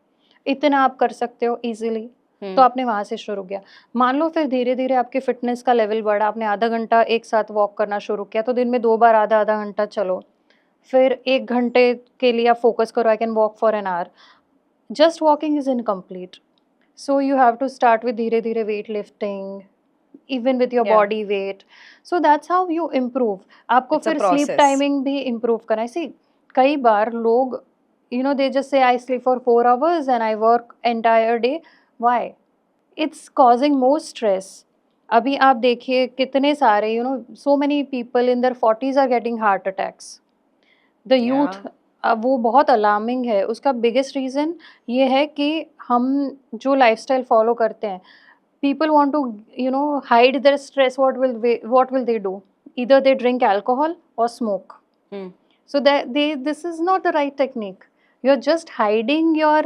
इतना आप कर सकते हो इजीली। तो आपने वहाँ से शुरू किया। मान लो फिर धीरे धीरे आपके फिटनेस का लेवल बढ़ा, आपने आधा घंटा एक साथ वॉक करना शुरू किया, तो दिन में 2 बार आधा घंटा चलो। फिर 1 घंटे के लिए आप फोकस करो, I can walk for an hour. Just walking is incomplete, so you have to start with धीरे धीरे weight lifting, even with your body weight. So that's how you improve. आपको फिर स्लीप टाइमिंग भी improve करना है। सी, कई बार लोग they just say I sleep for 4 hours and I work entire day. Why? It's causing more stress. अभी आप देखिए कितने सारे so many people in their 40s are getting heart attacks. The youth, वो बहुत अलार्मिंग है। उसका बिगेस्ट रीज़न ये है कि हम जो लाइफस्टाइल फॉलो करते हैं, people want to hide their stress. What will they do? Either they drink alcohol or smoke. So this is not the right technique. You're just hiding your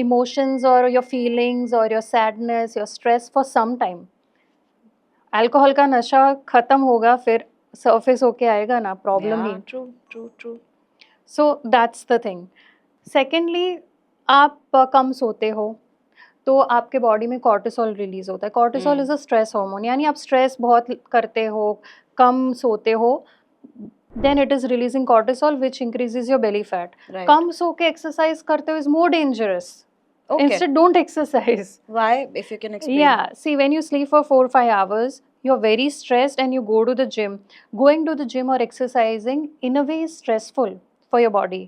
emotions or your feelings or your sadness, your stress for some time. Alcohol का नशा खत्म होगा, फिर surface होके आएगा ना problem he. True. So that's the thing. Secondly, आप कम सोते हो तो आपके बॉडी में cortisol रिलीज होता है। cortisol is a stress hormone, यानी आप स्ट्रेस बहुत करते हो, कम सोते हो, then it is releasing cortisol which increases your belly fat. Right. कम सो के exercise करते हो is more dangerous. Okay. Instead, don't exercise. Why? If you can explain. Yeah, see, when you sleep for 4-5 hours, you're very stressed and you go to the gym. Going to the gym or exercising in a way is stressful for your body.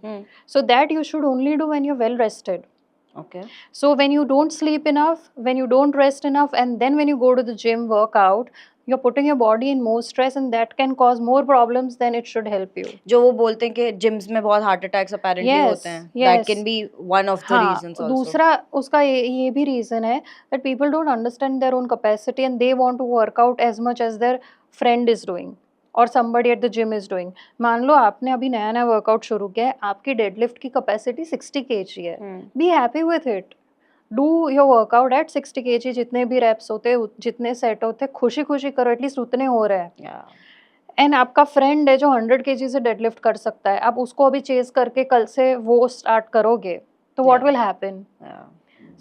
So that you should only do when you're well rested. Okay. So when you don't sleep enough, when you don't rest enough, and then when you go to the gym, work out, you're putting your body in more stress and that can cause more problems than it should help you. जो वो बोलते हैं कि gyms में बहुत heart attacks apparently होते हैं. That can be one of the reasons also. दूसरा उसका ये भी reason है that people don't understand their own capacity and they want to work out as much as their friend is doing or somebody at the gym is doing. मान लो आपने अभी नया workout शुरू किया है, आपकी डेडलिफ्ट की कैपेसिटी 60 kg है, be happy with it, do your workout eight 60 kg, जितने भी रेप्स होते, जितने सेट होते, खुशी खुशी करो, एटलीस्ट उतने हो रहे हैं। एंड आपका फ्रेंड है जो 100 kg से डेडलिफ्ट कर सकता है, आप उसको अभी चेज करके कल से वो स्टार्ट करोगे तो what will happen?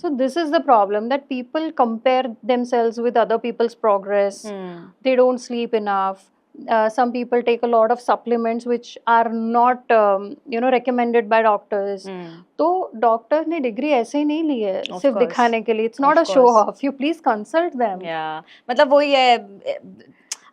So this is the problem, that people compare themselves with other people's progress. They don't sleep enough. some people take a lot of supplements which are not recommended by doctors. तो doctor ने degree ऐसे ही नहीं ली है Of सिर्फ course. दिखाने के लिए. It's not a Of show course. Off. You please consult them. मतलब वही है,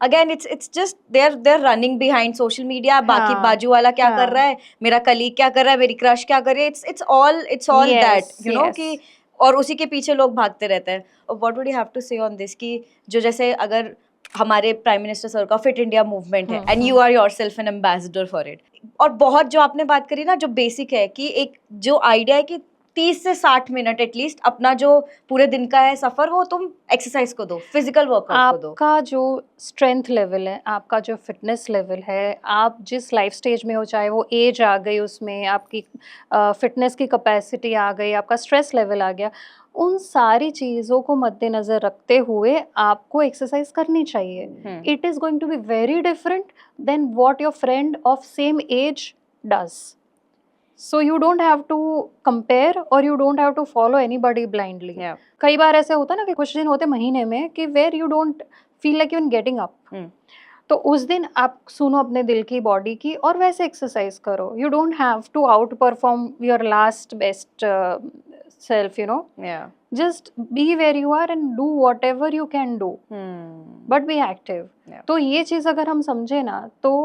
again it's just there running behind social media. बाकी हाँ, बाजू वाला क्या कर हाँ. रहा है, मेरा कलीग क्या कर रहा है, मेरी क्रश क्या कर रही है, it's all Yes, that you know yes. कि, और उसी के पीछे लोग भागते रहते हैं. और what would you have to say on this कि जो जैसे अगर हमारे प्राइम मिनिस्टर सर का फिट इंडिया मूवमेंट है and you are yourself an ambassador for it, और बहुत जो आपने बात करी ना, जो बेसिक है कि एक जो आइडिया है कि 30 से 60 मिनट एटलीस्ट अपना जो पूरे दिन का है सफर, वो तुम एक्सरसाइज को दो, फिजिकल वर्कआउट को दो. आपका जो स्ट्रेंथ लेवल है, आपका जो फिटनेस लेवल है, आप जिस लाइफ स्टेज में हो, चाहे वो एज आ गई, उसमें आपकी फिटनेस की कैपेसिटी आ गई, आपका स्ट्रेस लेवल आ गया, उन सारी चीज़ों को मद्देनज़र रखते हुए आपको एक्सरसाइज करनी चाहिए. It is going to be very different than what your friend of same age does. So you don't have to compare or you don't have to follow anybody blindly. Yeah. कई बार ऐसे होता है ना कि कुछ दिन होते महीने में कि where you don't feel like you're getting up. तो उस दिन आप सुनो अपने दिल की, बॉडी की, और वैसे एक्सरसाइज करो. You don't have to out perform your last best self, you know. Yeah. Just be where you are and do whatever you can do. But be active. Yeah. तो ये चीज़ अगर हम समझे ना, तो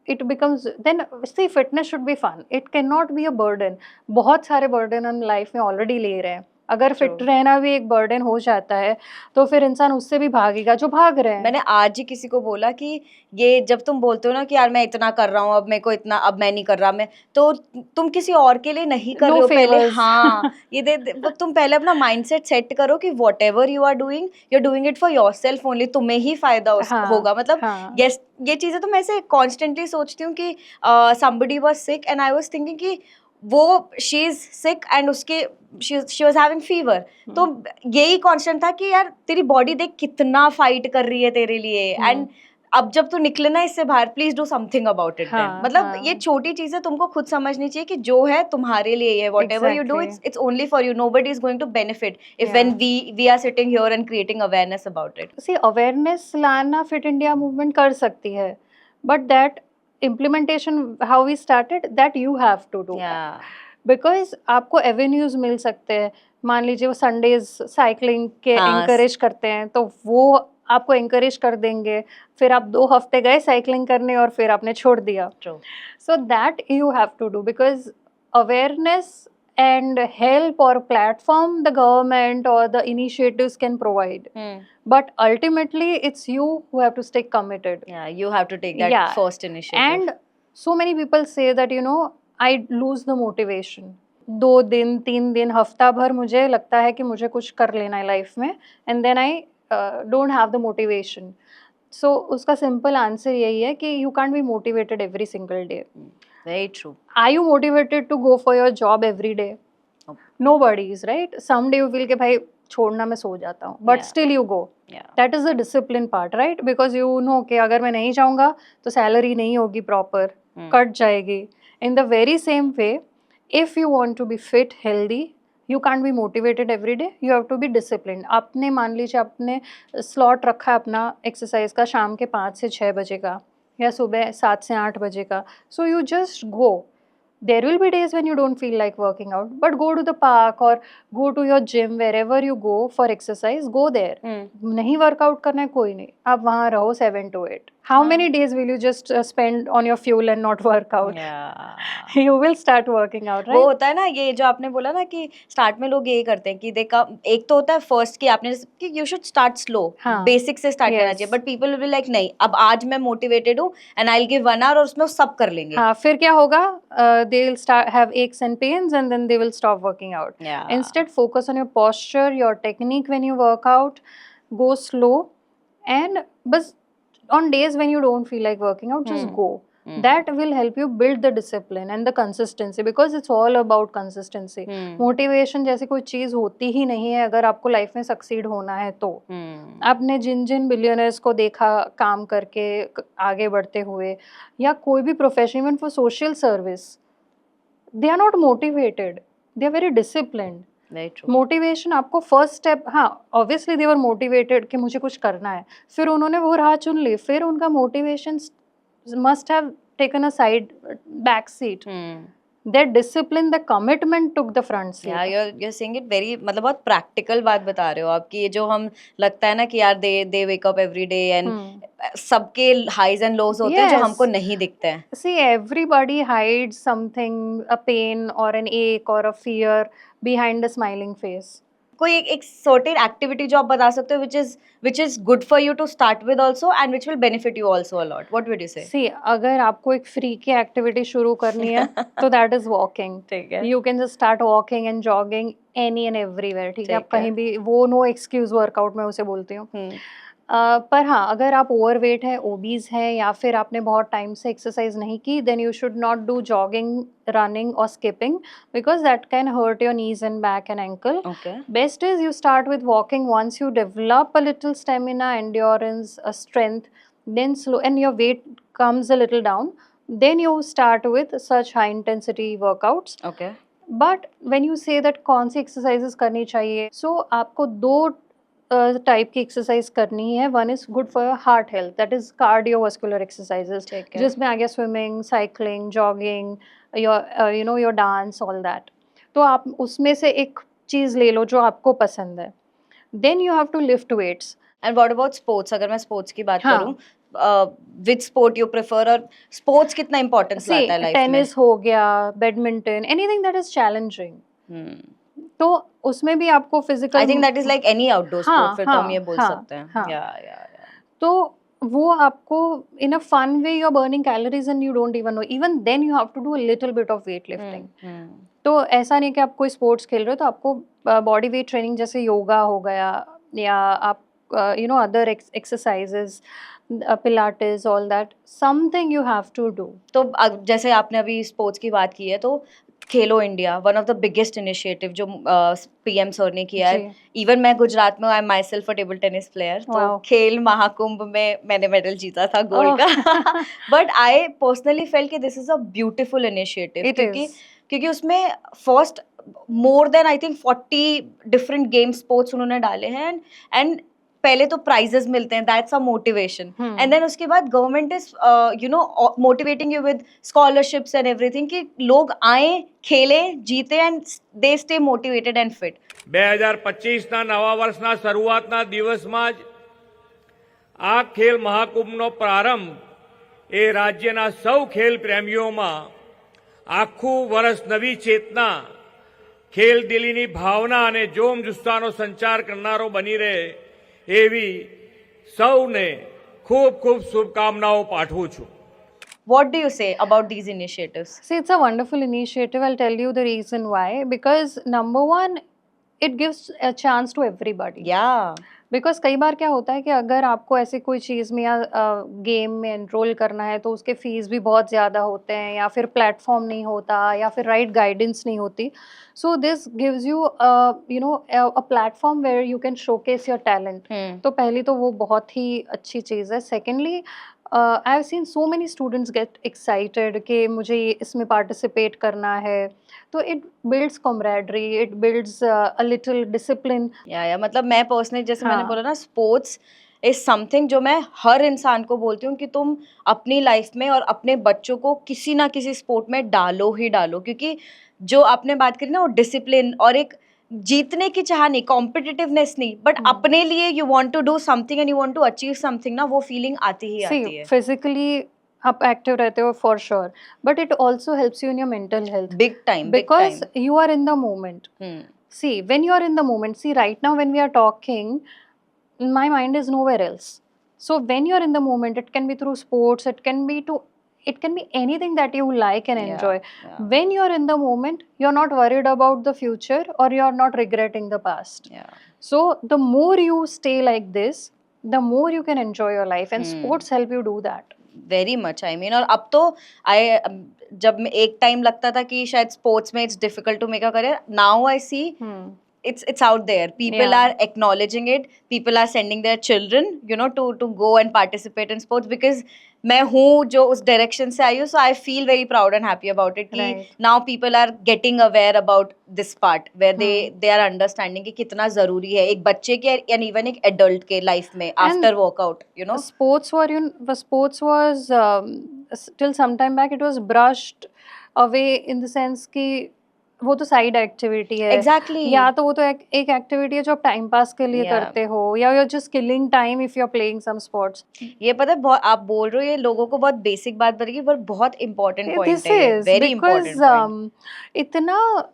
it becomes, then see, fitness should be fun. It cannot be a burden. बहुत सारे burden हम लाइफ में ऑलरेडी ले रहे हैं. अगर फिट रहना भी एक बर्डन हो जाता है तो फिर इंसान उससे भी भागेगा जो भाग रहे हैं. मैंने आज ही किसी को बोला कि ये जब तुम बोलते हो ना कि यार मैं इतना कर रहा हूँ, अब मेरे को इतना, अब मैं नहीं कर रहा, मैं तो तुम किसी और के लिए नहीं कर रहे हो पहले. हाँ, ये तुम पहले अपना माइंडसेट सेट करो कि whatever you are doing it for yourself only. तुम्हें ही फायदा होगा. मतलब यस, ये चीजें तो मैं ऐसे कॉन्स्टेंटली सोचती हूँ कि somebody was sick and I was thinking कि वो शी इज सिक एंड उसके शी वाज हैविंग फीवर. तो यही कांस्टेंट था कि यार तेरी बॉडी देख कितना फाइट कर रही है तेरे लिए, एंड अब जब तू निकले ना इससे बाहर, please do something about it. मतलब ये छोटी चीजें तुमको खुद समझनी चाहिए कि जो है तुम्हारे लिए है. Whatever you do, it's only for you. Nobody is going to benefit if when we are sitting here and creating awareness about it. See, awareness लाना फिट इंडिया मूवमेंट कर सकती है, but that implementation how we started, that you have to do. Because आपको avenues मिल सकते हैं. मान लीजिए वो संडेज साइकिलिंग के encourage करते हैं, तो वो आपको encourage कर देंगे. फिर आप 2 हफ्ते गए साइकिलिंग करने और फिर आपने छोड़ दिया. So that you have to do, because awareness and help or platform the government or the initiatives can provide. But ultimately it's you who have to stay committed. Yeah, you have to take that first initiative. And so many people say that, you know, I lose the motivation. 2 दिन 3 दिन हफ्ता भर मुझे लगता है कि मुझे कुछ कर लेना है लाइफ में, and then I don't have the motivation. So उसका simple answer यही है कि you can't be motivated every single day. Very true. Are you motivated to go for your job every day? Nobody is, right? Some day you feel कि भाई छोड़ना, मैं सो जाता हूँ, but still you go. That is the discipline part, right? Because you know कि अगर मैं नहीं जाऊँगा तो सैलरी नहीं होगी प्रॉपर, कट जाएगी. In the very same way, if you want to be fit, healthy, you can't be motivated every day. You have to be disciplined. आपने मान लीजिए आपने स्लॉट रखा है अपना एक्सरसाइज का शाम के 5 से 6 बजे का या सुबह 7 से 8 बजे का. So you just go. There will be days when you don't feel like working out, but go to the park or go to your gym, wherever you go for exercise, go there. नहीं workout करना है, कोई नहीं, आप वहाँ रहो 7 to 8. How many days will you just spend on your fuel and not work out? You will start working out, right? वो होता है ना, ये जो आपने बोला ना कि स्टार्ट में लोग यही करते हैं कि देखा, एक तो होता है फर्स्ट कि आपने कि you should start slow, basic से स्टार्ट करना चाहिए, but people will be like नहीं, अब आज मैं मोटिवेटेड हूँ and I will give 1 hour और उसमें वो सब कर लेंगे. हाँ, फिर क्या होगा? They will start have aches and pains and then they will stop working out. Instead, focus on your posture, your technique when you work out. Go slow, and बस on days when you don't feel like working out, just go. That will help you build the discipline and the consistency, because it's all about consistency. Motivation जैसी कोई चीज़ होती ही नहीं है अगर आपको life में succeed होना है तो. आपने जिन बिलियनर्स को देखा काम करके आगे बढ़ते हुए, या कोई भी profession, even for social service, they are not motivated, they are very disciplined. Very true. Motivation आपको फर्स्ट स्टेप, हाँ ऑब्वियसली दे वर मोटिवेटेड कि मुझे कुछ करना है, फिर उन्होंने वो राह चुन ली, फिर उनका motivation must have taken a side back seat. Their discipline, the commitment took the front seat. Yeah, you're saying it very, मतलब बहुत practical बात बता रहे हो आप कि ये जो हम लगता है ना कि यार they wake up every day and सबके highs and lows होते हैं जो Yes. हमको नहीं दिखते हैं. See, everybody hides something, a pain or an ache or a fear behind a smiling face. कोई एक certain activity जो आप बता सकते हो which is good for you to start with also and which will benefit you also a lot. What would you say? See, अगर आपको एक फ्री की एक्टिविटी शुरू करनी है तो that is walking. ठीक है. You can just start walking and jogging any and everywhere. ठीक है, आप ठीक है. कहीं भी, वो no excuse workout मैं उसे बोलती हूँ. पर हाँ, अगर आप ओवरवेट है, ओबीज है, या फिर आपने बहुत टाइम से एक्सरसाइज नहीं की, then you should not do jogging, running और skipping because that can hurt your knees and back and ankle. Okay. Best is you start with walking. Once you develop a little stamina, endurance, a strength, then slow and your weight comes a little down, then you start with such high intensity workouts. Okay. But when you say that कौन सी exercises करनी चाहिए, so आपको दो type की exercise करनी है. One is good for heart health, that is cardiovascular exercises, ठीक है. जिसमें आ गया swimming, cycling, jogging, your you know your dance, all that. तो आप उसमें से एक चीज़ ले लो जो आपको पसंद है. Then you have to lift weights. And what about sports? अगर मैं sports की बात हाँ. करूँ, which sport you prefer और sports कितना importance लाता है life में? टेनिस हो गया, badminton, anything that is challenging. तो उसमें भी आपको physical, I think that is like any outdoor sport. हाँ, फिर तो हम हाँ, ये बोल हाँ, सकते हैं. हाँ. Yeah. तो वो आपको in a fun way you are burning calories and you don't even know. Even then you have to do a little bit of weight lifting. तो ऐसा नहीं कि आप कोई स्पोर्ट्स खेल रहे हो तो आपको बॉडी वेट ट्रेनिंग जैसे योगा हो गया, या आप you know other exercises, pilates, all that, something you have to do. तो जैसे आपने अभी स्पोर्ट्स की बात की है, तो खेलो India, one of the biggest initiative जो पीएम सर ने किया है. इवन मैं गुजरात में, I am my self a table tennis player, तो Wow. खेल महाकुंभ में मैंने मेडल जीता था गोल्ड का. बट आई पर्सनली फेल कि this is a beautiful initiative, क्योंकि उसमें first more than I think 40 different game sports उन्होंने डाले हैं. एंड पहले तो प्राइजेस मिलते हैं, that's a motivation. And then उसके बाद government is you know motivating you with scholarships and everything कि लोग आए, खेले, जीते and they stay motivated and fit. 2025ના નવા વર્ષના શરૂઆતના દિવસમાં જ આ ખેલ મહાકુંભનો પ્રારંભ એ રાજ્યના સૌ ખેલ પ્રેમીઓમાં આખું વર્ષ નવી ચેતના, ખેલ દિલીની ભાવના અને જોમ જુસ્સાનો સંચાર કરનારો બની રહે એવી સૌને ખૂબ ખૂબ શુભકામનાઓ પાઠવું છું. What do you say about these initiatives? See, it's a wonderful initiative. I'll tell you the reason why. Because number one, it gives a chance to everybody. Yeah. Because कई बार क्या होता है कि अगर आपको ऐसी कोई चीज़ में या गेम में एनरोल करना है तो उसके फीस भी बहुत ज़्यादा होते हैं, या फिर प्लेटफॉर्म नहीं होता, या फिर राइट गाइडेंस नहीं होती. So this gives you you know a platform where you can showcase your talent. तो पहली तो वो बहुत ही अच्छी चीज़ है. Secondly, I have seen so many students get excited कि मुझे इसमें पार्टिसिपेट करना है. तो it builds camaraderie, it builds a little discipline. या मतलब मैं पर्सनली जैसे मैंने हाँ. बोला ना, स्पोर्ट्स इज समथिंग जो मैं हर इंसान को बोलती हूँ कि तुम अपनी लाइफ में और अपने बच्चों को किसी ना किसी स्पोर्ट में डालो ही डालो. क्योंकि जो आपने बात करी ना, वो डिसिप्लिन और एक जीतने की चाह नहीं, कॉम्पिटिटिवनेस नहीं, बट अपने लिए you want to do something and you want to achieve something ना, वो फीलिंग आती ही आती है. फिजिकली आप एक्टिव रहते हो for sure, but it also helps you in your mental health. Big time. Because you are in the moment. See, when you are in the moment, see right now when we are talking, my mind is nowhere else. So when you are in the moment, it can be through sports, it can be anything that you like and enjoy. Yeah. When you are in the moment, you are not worried about the future, or you are not regretting the past. Yeah. So the more you stay like this, the more you can enjoy your life, and sports help you do that. Very much. I mean, और अब तो जब एक time लगता था कि शायद sports में it's difficult to make a career, now I see it's out there. People are acknowledging it. People are sending their children, you know, to go and participate in sports because मैं हूँ जो उस direction से आई हूँ, so I feel very proud and happy about it कि now people are getting aware about this part where they are understanding कि कितना जरूरी है एक बच्चे के एंड इवन एक एडल्ट के लाइफ में after workout, you know. sports was till some time back it was brushed away in the sense कि वो तो साइड एक्टिविटी है. Exactly. या तो वो तो एक एक्टिविटी है जो आप टाइम पास के लिए करते हो, या you are just killing time if you are playing some sports. ये पता है बहुत आप बोल रहे हो, ये लोगों को बहुत बेसिक बात बनेगी पर बहुत इंपॉर्टेंट पॉइंट है, वेरी इंपॉर्टेंट पॉइंट. इतना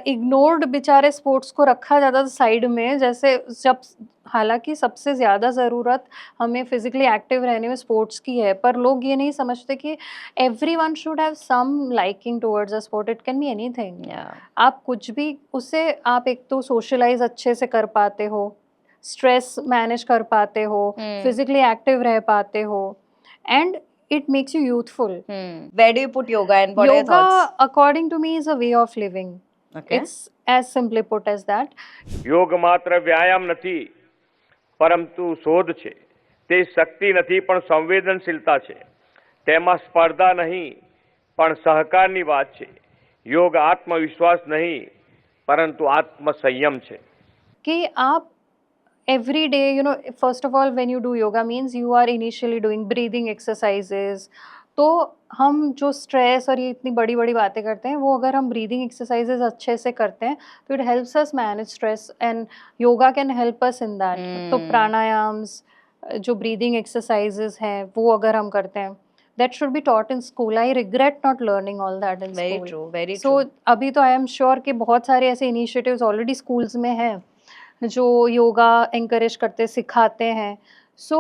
इग्नोर्ड बेचारे स्पोर्ट्स को रखा जाता था साइड में, जैसे जब हालांकि सबसे ज़्यादा ज़रूरत हमें फिजिकली एक्टिव रहने में स्पोर्ट्स की है, पर लोग ये नहीं समझते कि everyone should have some liking towards a sport. It can be anything. आप कुछ भी उससे आप एक तो सोशलाइज अच्छे से कर पाते हो, स्ट्रेस मैनेज कर पाते हो, फिजिकली एक्टिव रह पाते हो, and it makes you youthful. Where do you put yoga and what are your thoughts? Yoga, according to me, is a way of living. Okay. It's as simply put as that. યોગ માત્ર વ્યાયામ નથી પરંતુ શોધ છે. તે શક્તિ નથી પણ સંવેદનશીલતા છે. તેમાં સ્પર્ધા નહીં પણ સહકારની વાત છે. યોગ આત્મવિશ્વાસ નહીં પરંતુ આત્મસંયમ છે. कि आप every day, you know, first of all when you do yoga means you are initially doing breathing exercises. तो हम जो स्ट्रेस और ये इतनी बड़ी बड़ी बातें करते हैं, वो अगर हम ब्रीदिंग एक्सरसाइजेज अच्छे से करते हैं तो it helps us manage stress, and yoga can help us in that. तो प्राणायाम्स, जो ब्रीदिंग एक्सरसाइजेज हैं वो अगर हम करते हैं, that should be taught in school. I regret not learning all that in Very school. true, very So true. अभी तो I am sure कि बहुत सारे ऐसे initiatives already schools में हैं जो योगा encourage करते सिखाते हैं. So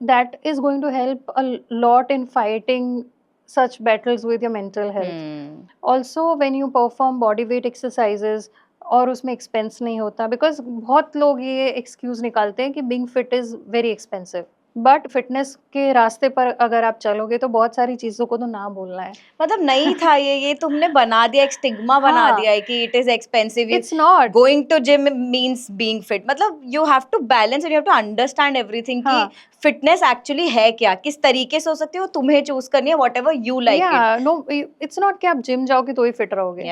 that is going to help a lot in fighting such battles with your mental health. Also when you perform body weight exercises और उसमें expense नहीं होता, because बहुत लोग ये excuse निकालते हैं कि being fit is very expensive. But fitness के रास्ते पर अगर आप चलोगे तो बहुत सारी चीजों को तो ना बोलना है. मतलब नहीं था ये तुमने बना दिया, एक स्टिग्मा बना दिया है कि it is expensive. It's not. Going to gym means being fit. मतलब you have to balance and you have to understand everything कि फिटनेस एक्चुअली है क्या, किस तरीके से हो सकती है, वो तुम्हें चूज करनी है, whatever you like it. No, it's not कि आप जिम जाओगे तो ही फिट रहोगे.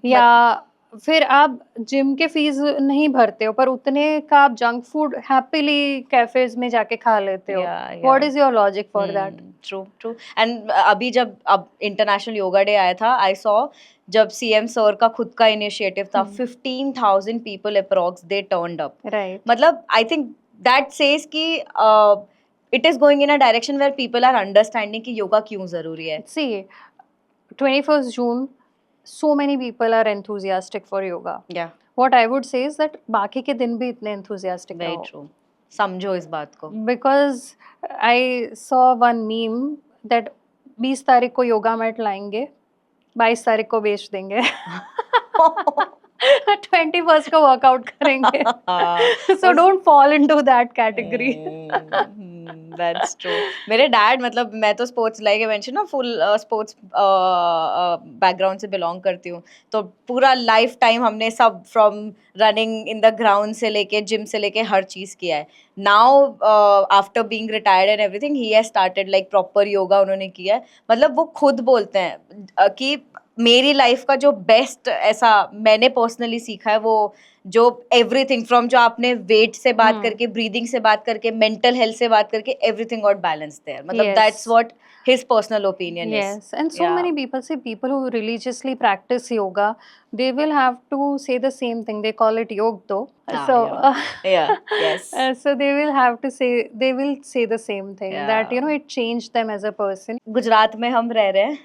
या फिर आप जिम के फीस नहीं भरते हो पर उतने का आप जंक फूड हैप्पीली कैफेज में जाके खा लेते हो. What is your logic for that? True. And अभी जब अब इंटरनेशनल योगा डे आया था, आई सॉ जब सीएम सर का खुद का इनिशिएटिव था, 15,000 people approx they turned up. Right. मतलब आई थिंक दैट सेज कि it is going in a direction where people are understanding कि योगा क्यों जरूरी है. सी 21st June so many people are enthusiastic for yoga. Yeah. What I would say is that बाकी के दिन भी इतने enthusiastic Very रहो. true. समझो इस बात को. Because I saw one meme that 20 तारीख को योगा मैट लाएंगे, 22 तारीख को बेच देंगे, 21st को वर्कआउट करेंगे. So don't fall into that category. That's true. मेरे डैड, मतलब मैं तो स्पोर्ट्स लाइक आई मेंशन ना, फुल स्पोर्ट्स बैकग्राउंड से बिलोंग करती हूँ, तो पूरा लाइफ टाइम हमने सब from running in the ground से लेके जिम से लेके हर चीज़ किया है. Now after being retired and everything he has started like proper yoga उन्होंने किया है. मतलब वो खुद बोलते हैं कि मेरी लाइफ का जो बेस्ट ऐसा मैंने पर्सनली सीखा है, वो जो एवरीथिंग फ्रॉम जो आपने वेट से बात करके, ब्रीदिंग से बात करके, मेंटल हेल्थ से बात करके, एवरीथिंग गॉट बैलेंस देयर. मतलब that's what his personal opinion is. Yes, and so many people who religiously practice yoga, they will have to say the same thing. They call it yoga though. Yes. So they will say the same thing, that it changed them as a person. Gujarat में हम रह रहे हैं,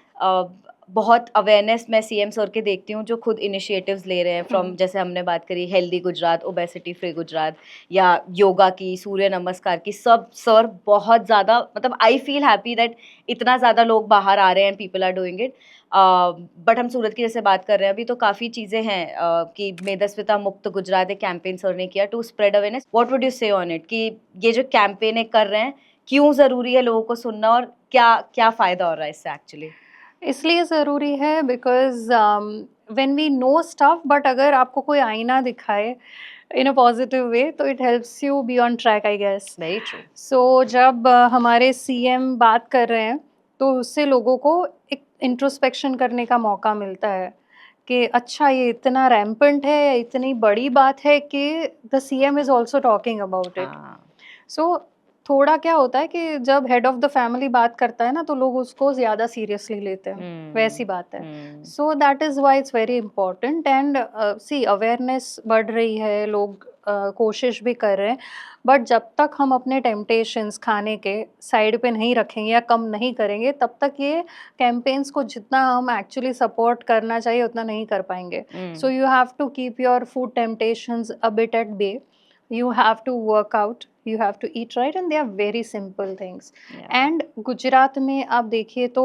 बहुत awareness मैं CM sir के देखती हूँ जो खुद इनिशिएटिव्स ले रहे हैं, फ्रॉम जैसे हमने बात करी healthy Gujarat, obesity free Gujarat, या योगा की, सूर्य नमस्कार की, सब सर बहुत ज़्यादा, मतलब आई फील हैप्पी दैट इतना ज़्यादा लोग बाहर आ रहे हैं, people are doing it. But हम सूरत की जैसे बात कर रहे हैं अभी, तो काफ़ी चीज़ें हैं कि मेदस्विता मुक्त गुजरात एक कैंपेन सर ने किया to spread awareness. What would you say on it कि ये जो कैंपेन कर रहे हैं क्यों ज़रूरी है लोगों को सुनना, और क्या क्या फ़ायदा हो रहा है इससे एक्चुअली? इसलिए ज़रूरी है because when we know stuff, but अगर आपको कोई आईना दिखाए in a positive way, तो it helps you be on track, I guess. Very true. So जब हमारे सीएम बात कर रहे हैं तो उससे लोगों को एक इंट्रोस्पेक्शन करने का मौका मिलता है कि अच्छा ये इतना रैम्पेंट है, इतनी बड़ी बात है कि the CM is also talking about it. हाँ. सो थोड़ा क्या होता है कि जब हेड ऑफ द फैमिली बात करता है ना तो लोग उसको ज़्यादा सीरियसली लेते हैं, वैसी बात है. So that is why it's very important. And see awareness बढ़ रही है, लोग कोशिश भी कर रहे हैं, बट जब तक हम अपने टेम्पटेशंस खाने के साइड पे नहीं रखेंगे या कम नहीं करेंगे तब तक ये कैंपेन्स को जितना हम एक्चुअली सपोर्ट करना चाहिए उतना नहीं कर पाएंगे. So you have to keep your food temptations a bit at bay. You have to work out, you have to eat right, and they are very simple things. And Gujarat में आप देखिए तो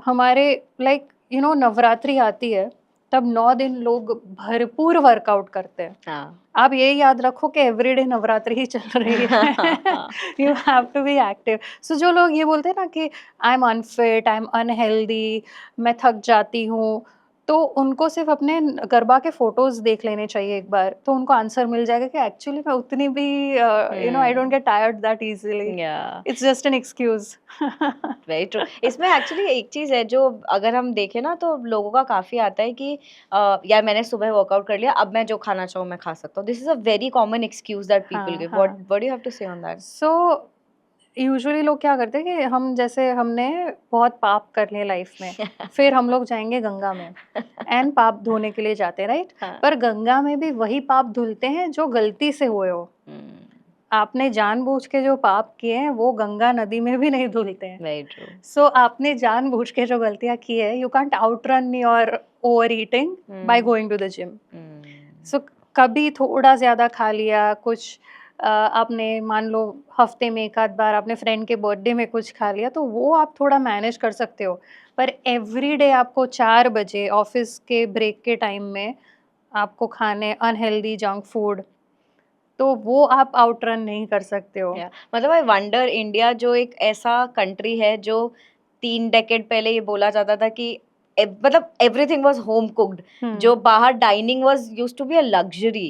हमारे like you know नवरात्रि आती है तब 9 दिन लोग भरपूर वर्कआउट करते हैं. आप ये याद रखो कि एवरीडे नवरात्रि ही चल रही है. You have to be active. So जो लोग ये बोलते हैं ना कि I am unfit, I am unhealthy, मैं थक जाती हूँ, तो उनको सिर्फ अपने गरबा के फोटोज देख लेने चाहिए एक बार, तो उनको आंसर मिल जाएगा कि एक्चुअली मैं उतनी भी you know I don't get tired that easily. It's just an excuse. Very true. इसमें एक्चुअली एक चीज है जो अगर हम देखें ना तो लोगों का काफी आता है कि यार मैंने सुबह वर्कआउट कर लिया, अब मैं जो खाना चाहूँ मैं खा सकता हूँ. This is a very common excuse that people give. What do you have to say on that? So usually लोग क्या करते हैं कि हम जैसे हमने बहुत पाप कर लिए लाइफ में, फिर हम लोग जाएंगे गंगा में एंड पाप धोने के लिए जाते हैं, राइट? पर गंगा में भी वही पाप धुलते हैं जो गलती से हुए हो. आपने जानबूझ के जो पाप किए हैं वो गंगा नदी में भी नहीं धुलते हैं. Very true. सो आपने जानबूझ के जो गलतियां की है, you can't outrun your over eating by going to the gym. So कभी थोड़ा ज्यादा खा लिया, कुछ आपने मान लो हफ्ते में एक आध बार आपने फ्रेंड के बर्थडे में कुछ खा लिया, तो वो आप थोड़ा मैनेज कर सकते हो. पर एवरीडे आपको 4 बजे ऑफिस के ब्रेक के टाइम में आपको खाने अनहेल्दी जंक फूड, तो वो आप आउटरन नहीं कर सकते हो. मतलब आई वंडर, इंडिया जो एक ऐसा कंट्री है जो 3 डेकेड पहले ये बोला जाता था कि मतलब एवरीथिंग वाज होम कुक्ड, जो बाहर dining was used to be a luxury.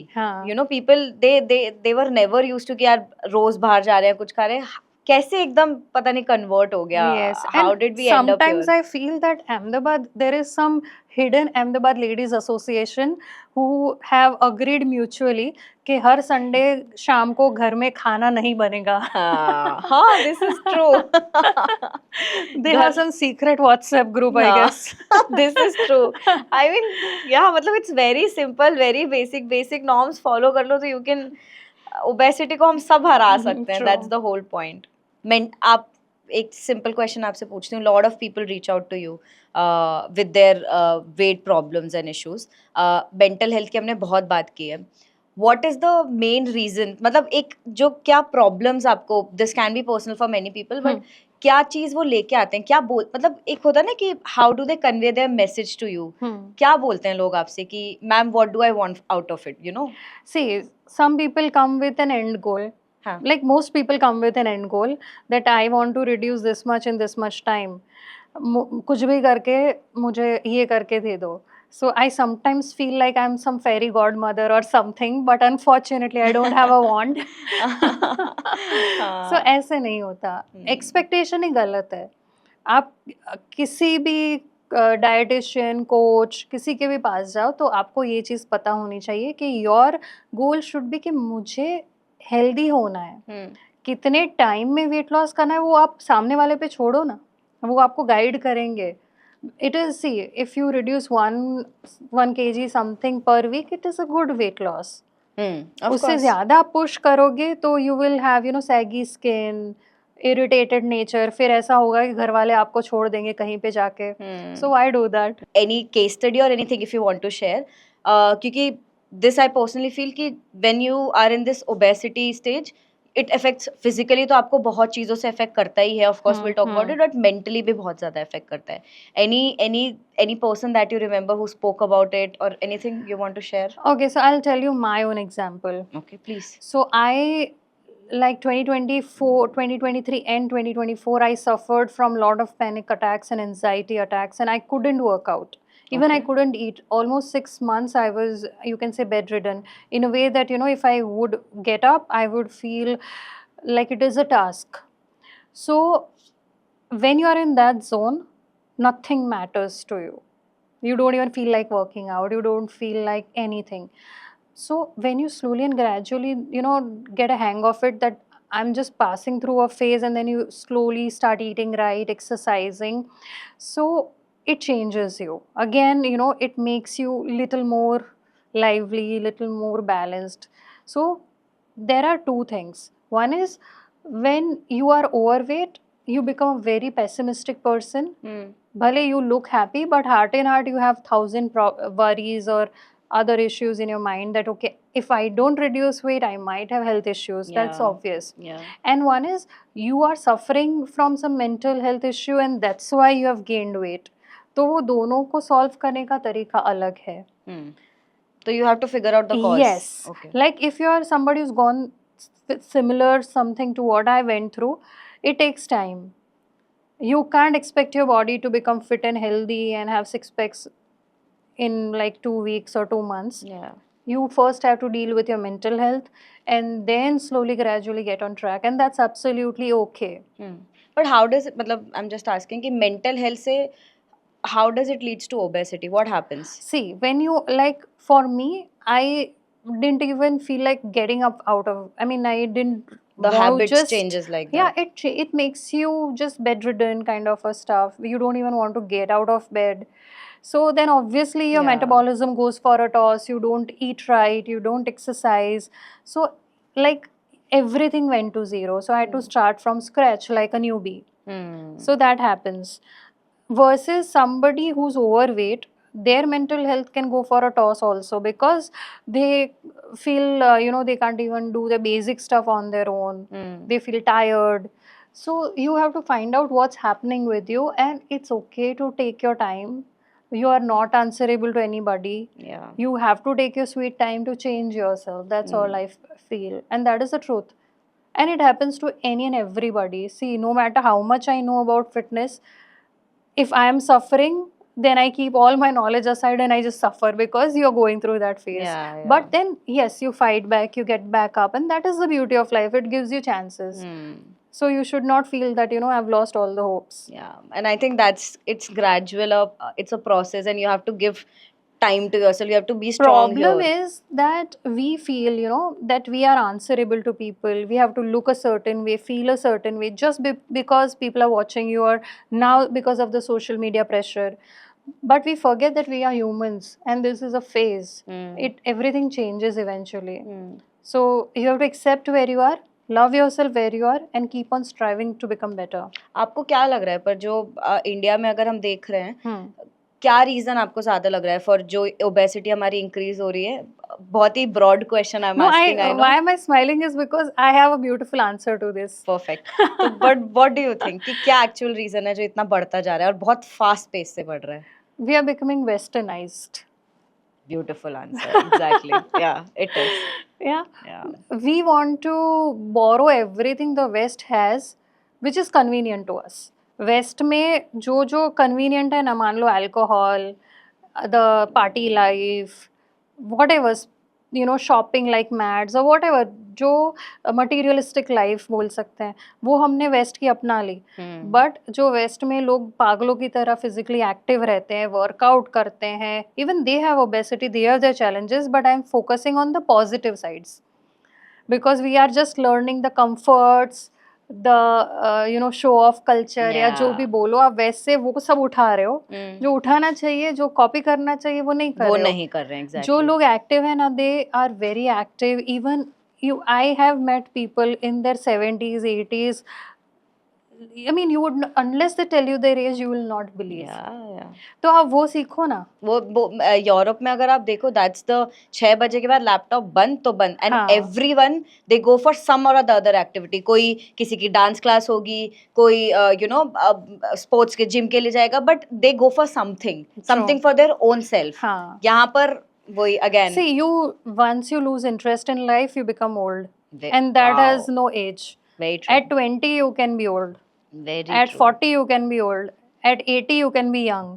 You know people they were never used to कि यार रोज बाहर जा रहे हैं कुछ खा रहे हैं. कैसे एकदम पता नहीं कन्वर्ट हो गया. How did we end up here? Sometimes I feel that Ahmedabad, there is some hidden Ahmedabad ladies association who have agreed mutually कि हर संडे शाम को घर में खाना नहीं बनेगा. हाँ, this is true. They have some secret WhatsApp group, I guess. This is true. I mean, yeah, मतलब it's very simple, very basic norms follow कर लो तो you can obesity को हम सब हरा सकते हैं. That's the whole point. आप एक सिंपल क्वेश्चन आपसे पूछती हूँ. Lot of people reach out to you with their weight problems and issues. Mental health की हमने बहुत बात की है. What is the main reason? मतलब एक जो क्या प्रॉब्लम्स आपको, this can be personal for many people, but क्या चीज वो लेके आते हैं, क्या बोल, मतलब एक होता है ना कि how do they convey their message to you. क्या बोलते हैं लोग आपसे कि ma'am what do I want out of it, you know? See, some people come with an end goal. Like most people come with an end goal that I want to reduce this much in this much time. कुछ भी करके मुझे ये करके दे दो. So I sometimes feel like I'm some fairy godmother or something, but unfortunately I don't have a wand. So ऐसे नहीं होता. Expectation ही गलत है. आप किसी भी डाइटिशियन, कोच, किसी के भी पास जाओ तो आपको ये चीज़ पता होनी चाहिए कि योर गोल शुड बी कि मुझे हेल्दी होना है. कितने टाइम में वेट लॉस करना है वो आप सामने वाले पे छोड़ो ना, वो आपको गाइड करेंगे. It is see if you reduce 1 kg something per week, it is a good weight loss. उससे ज्यादा आप पुश करोगे तो you will have you know saggy skin, irritated nature, फिर ऐसा होगा कि घर वाले आपको छोड़ देंगे कहीं पे जाके. So I do that. Any case study और anything if you want to share? क्योंकि दिस आई पर्सनली फील कि when you are in this obesity stage it affects physically, तो आपको बहुत चीज़ों से अफेक्ट करता ही है. Of course will talk about it, but mentally भी बहुत ज़्यादा अफेक्ट करता है. Any person that you remember who spoke about it और anything you want to share? Okay, so I will tell you my own example. Okay, please. So I, like 2024, 2023 and 2024, I suffered from lot of panic attacks and anxiety attacks and I couldn't work out. Even I Okay. couldn't eat. Almost 6 months I was, you can say, bedridden, in a way that, if I would get up, I would feel like it is a task. So when you are in that zone, nothing matters to you. You don't even feel like working out, you don't feel like anything. So when you slowly and gradually, get a hang of it, that I'm just passing through a phase, and then you slowly start eating right, exercising. So it changes you. Again, it makes you little more lively, little more balanced. So there are two things. One is, when you are overweight, you become a very pessimistic person. Hmm. Bhale you look happy, but heart in heart you have thousand worries or other issues in your mind, that okay, if I don't reduce weight, I might have health issues. That's Yeah. obvious. Yeah. And one is, you are suffering from some mental health issue, and that's why you have gained weight. तो वो दोनों को solve करने का तरीका अलग है. Hmm. So you have to figure out the cause. Yes. Okay. Like if you are somebody who's gone similar something to what I went through, it takes time. You can't expect your body to become fit and healthy and have six packs in like 2 weeks or 2 months. Yeah. You first have to deal with your mental health, and then slowly, gradually get on track. And that's absolutely okay. Hmm. But how does it, मतलब, I'm just asking कि mental health से how does it leads to obesity? What happens? See, when you, like, for me, I didn't even feel like getting up out of, I mean, I didn't The want to habits just, changes like yeah, that. it makes you just bedridden kind of a stuff. You don't even want to get out of bed. So then obviously your Yeah. metabolism goes for a toss. You don't eat right, you don't exercise. So like everything went to zero. So I had to start from scratch like a newbie. Hmm. So that happens. Versus somebody who's overweight, their mental health can go for a toss also, because they feel, they can't even do the basic stuff on their own. Hmm. They feel tired. So you have to find out what's happening with you, and it's okay to take your time. You are not answerable to anybody. Yeah. You have to take your sweet time to change yourself. That's all I feel. And that is the truth. And it happens to any and everybody. See, no matter how much I know about fitness, if I am suffering, then I keep all my knowledge aside and I just suffer, because you're going through that phase. Yeah, yeah. But then, yes, you fight back, you get back up, and that is the beauty of life. It gives you chances. Hmm. So you should not feel that, I've lost all the hopes. Yeah, and I think it's gradual. It's a process, and you have to give time to yourself. You have to be strong Problem here. is that we feel, that we are answerable to people. We have to look a certain way, feel a certain way, just because people are watching you, or now because of the social media pressure. But we forget that we are humans, and this is a phase. Everything changes eventually. So you have to accept where you are, love yourself where you are, and keep on striving to become better. आपको क्या लग रहा है, पर जो India में अगर हम देख रहे हैं, क्या रीजन आपको ज्यादा लग रहा है फॉर जो ओबेसिटी हमारी इंक्रीज हो रही है? बहुत ही broad question I am asking, I know. Why am I smiling is because I have a beautiful answer to this. Perfect. तो but what do you think कि क्या एक्चुअल रीजन है जो इतना बढ़ता जा रहा है और बहुत फास्ट पेस से बढ़ रहा है? We are becoming westernized. Beautiful answer. Exactly. Yeah, it is. Yeah. Yeah. We want to borrow everything the West has, which is convenient to us. West में जो convenient है ना, मान लो alcohol, the party life, whatever, shopping like mads or whatever, जो materialistic life बोल सकते हैं, वो हमने वेस्ट की अपना ली. बट जो वेस्ट में लोग पागलों की तरह फिजिकली एक्टिव रहते हैं, वर्कआउट करते हैं, even they have obesity, they are their challenges, but I am focusing on the positive sides, because we are just learning the comforts, the show off culture, या जो भी बोलो आप, वैसे वो सब उठा रहे हो. जो उठाना चाहिए, जो कॉपी करना चाहिए, वो नहीं कर रहे हो. नहीं कर रहे हैं. Exactly. जो लोग एक्टिव है ना, they are very active. Even I have met people in their 70s, 80s. I mean, you would, unless they tell you their age, you will not believe. Yeah. तो आप वो सीखो ना. वो यूरोप में अगर आप देखो, दैट्स द 6 बजे के बाद लैपटॉप बंद तो बंद, and everyone they go for some और द अदर एक्टिविटी. कोई किसी की डांस क्लास होगी, कोई स्पोर्ट्स के जिम के लिए जाएगा, but they go for something for their own self. यहाँ पर वही again. See, once you lose interest in life, you become old, and that has no age. Very true. At 20 you can be old. Very At true. 40 you can be old. at 80 you can be young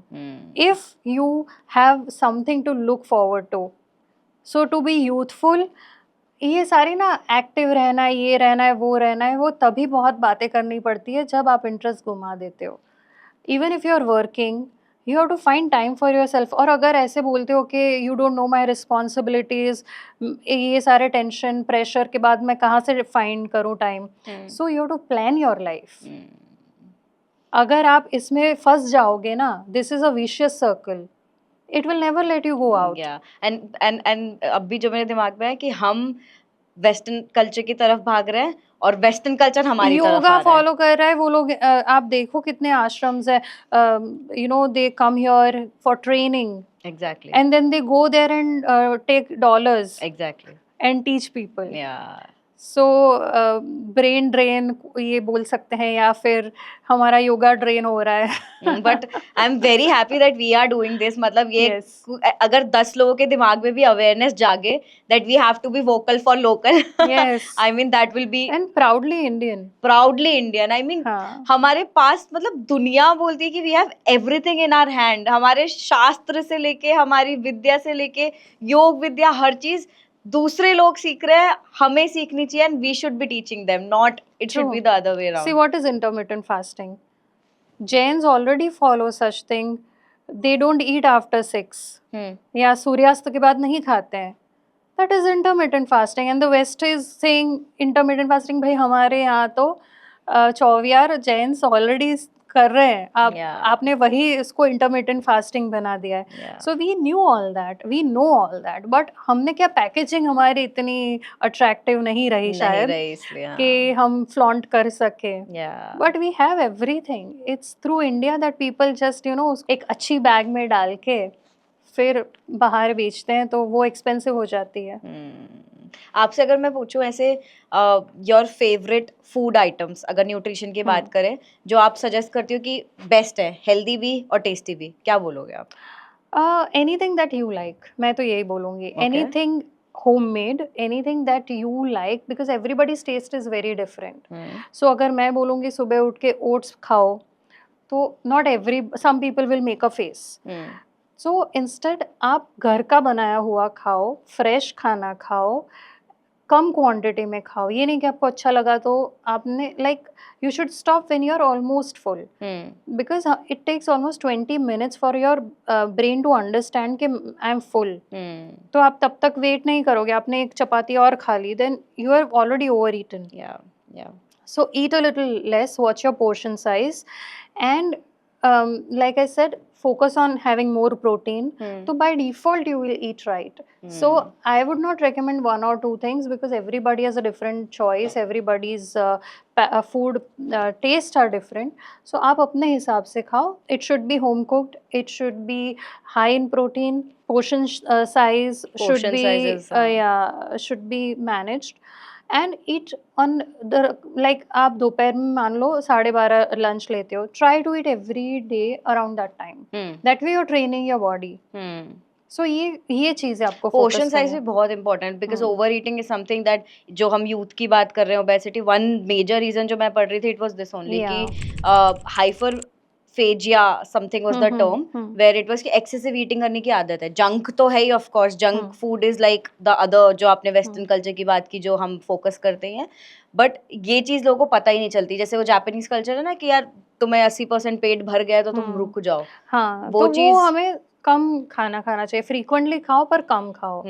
if you have something to look forward to. So to be youthful, ये सारी ना active रहना, ये रहना है, वो तभी बहुत बातें करनी पड़ती है जब आप इंटरेस्ट घुमा देते हो. Even if you are working, you have to find time for yourself. और अगर ऐसे बोलते हो कि you don't know my responsibilities, ये सारे टेंशन प्रेशर के बाद मैं कहाँ से फाइंड करूँ time, so you have to plan your life. अगर आप इसमें फंस जाओगे ना, this is a vicious circle, it will never let you go out. And अब भी जो मेरे दिमाग में है कि हम वेस्टर्न कल्चर की तरफ भाग रहे हैं और वेस्टर्न कल्चर हमारी तरफ आ योगा रहा है. फॉलो कर रहा है वो लोग. आप देखो कितने आश्रम्स है, you know, they come here for training exactly and then they go there and take dollars exactly and teach people. या So brain drain ये बोल सकते हैं, या फिर हमारा योगा ड्रेन हो रहा है. But I am very happy that we are doing this. मतलब ये Yes. अगर 10 लोगों के दिमाग में भी अवेयरनेस जागे that we have to be vocal for local, Yes. I mean that will be And proudly Indian. Proudly Indian. I mean हाँ. हमारे पास मतलब दुनिया बोलती है कि we have everything in our hand. हमारे शास्त्र से लेके, हमारी विद्या से लेके, योग विद्या, हर चीज दूसरे लोग सीख रहे हैं, हमें सीखनी चाहिए. And we should be teaching them, not it should True. Be the other way See around. what is intermittent fasting. Jains already follow such thing. They don't eat after 6. या सूर्यास्त के बाद नहीं खाते हैं. That is intermittent fasting, and the West is saying intermittent fasting. भाई हमारे यहाँ तो 24 जैन्स ऑलरेडी कर रहे हैं. आपने वही इसको intermittent fasting बना दिया है. Yeah. So we knew all that, we know all that, but हमने क्या, पैकेजिंग हमारी इतनी अट्रैक्टिव नहीं रही शायद इसलिए कि हम फ्लॉन्ट कर सके. या but we have everything. It's through India that people just you know एक अच्छी बैग में डाल के फिर बाहर बेचते हैं, तो वो एक्सपेंसिव हो जाती है. आपसे अगर मैं पूछूं ऐसे योर फेवरेट फूड आइटम्स, अगर न्यूट्रिशन की बात करें, जो आप सजेस्ट करती हो कि बेस्ट है, हेल्दी भी और टेस्टी भी, क्या बोलोगे आप? एनीथिंग दैट यू लाइक, मैं तो यही बोलूँगी. Okay. Anything homemade, anything that you like, because everybody's taste is very different. So अगर मैं बोलूँगी सुबह उठ के ओट्स खाओ, तो some people will make a face. So instead आप घर का बनाया हुआ खाओ, फ्रेश खाना खाओ, कम क्वांटिटी में खाओ. ये नहीं कि आपको अच्छा लगा तो आपने like you should stop when you are almost full, because it takes almost 20 minutes for your brain to understand कि आई एम फुल. तो आप तब तक वेट नहीं करोगे. आपने एक चपाती और खा ली, then you are already over eaten. या So eat a little less, watch your portion size, and like I said, focus on having more protein. So by default you will eat right. So I would not recommend one or two things, because everybody has a different choice, everybody's food taste are different. So आप अपने हिसाब से खाओ. It should be home cooked, it should be high in protein, portion size should be should be managed. And eat on the, like आप दोपहर में मान लो 12:30 lunch लेते हो, try to eat every day around that time. That way you're training your body. So ये चीज़ है आपको portion size भी बहुत important, because over eating is something that, जो हम यूथ की बात कर रहे हैं, ओबेसिटी, वन मेजर रीजन जो मैं पढ़ रही थी, इट वाज दिस ओनली कि hyperphagia something was the term, where it was कि एक्सेसिव ईटिंग करने की आदत है. जंक तो है ही, of course junk food is like the other, जो आपने वेस्टर्न कल्चर की बात की, जो हम फोकस करते हैं. बट ये चीज लोगों को पता ही नहीं चलती. जैसे वो जापानीज कल्चर है ना कि यार तुम्हें 80% पेट भर गया है तो तुम रुक जाओ. हाँ, वो तो चीज वो हमें कम खाना खाना चाहिए. फ्रीक्वेंटली खाओ पर कम खाओ.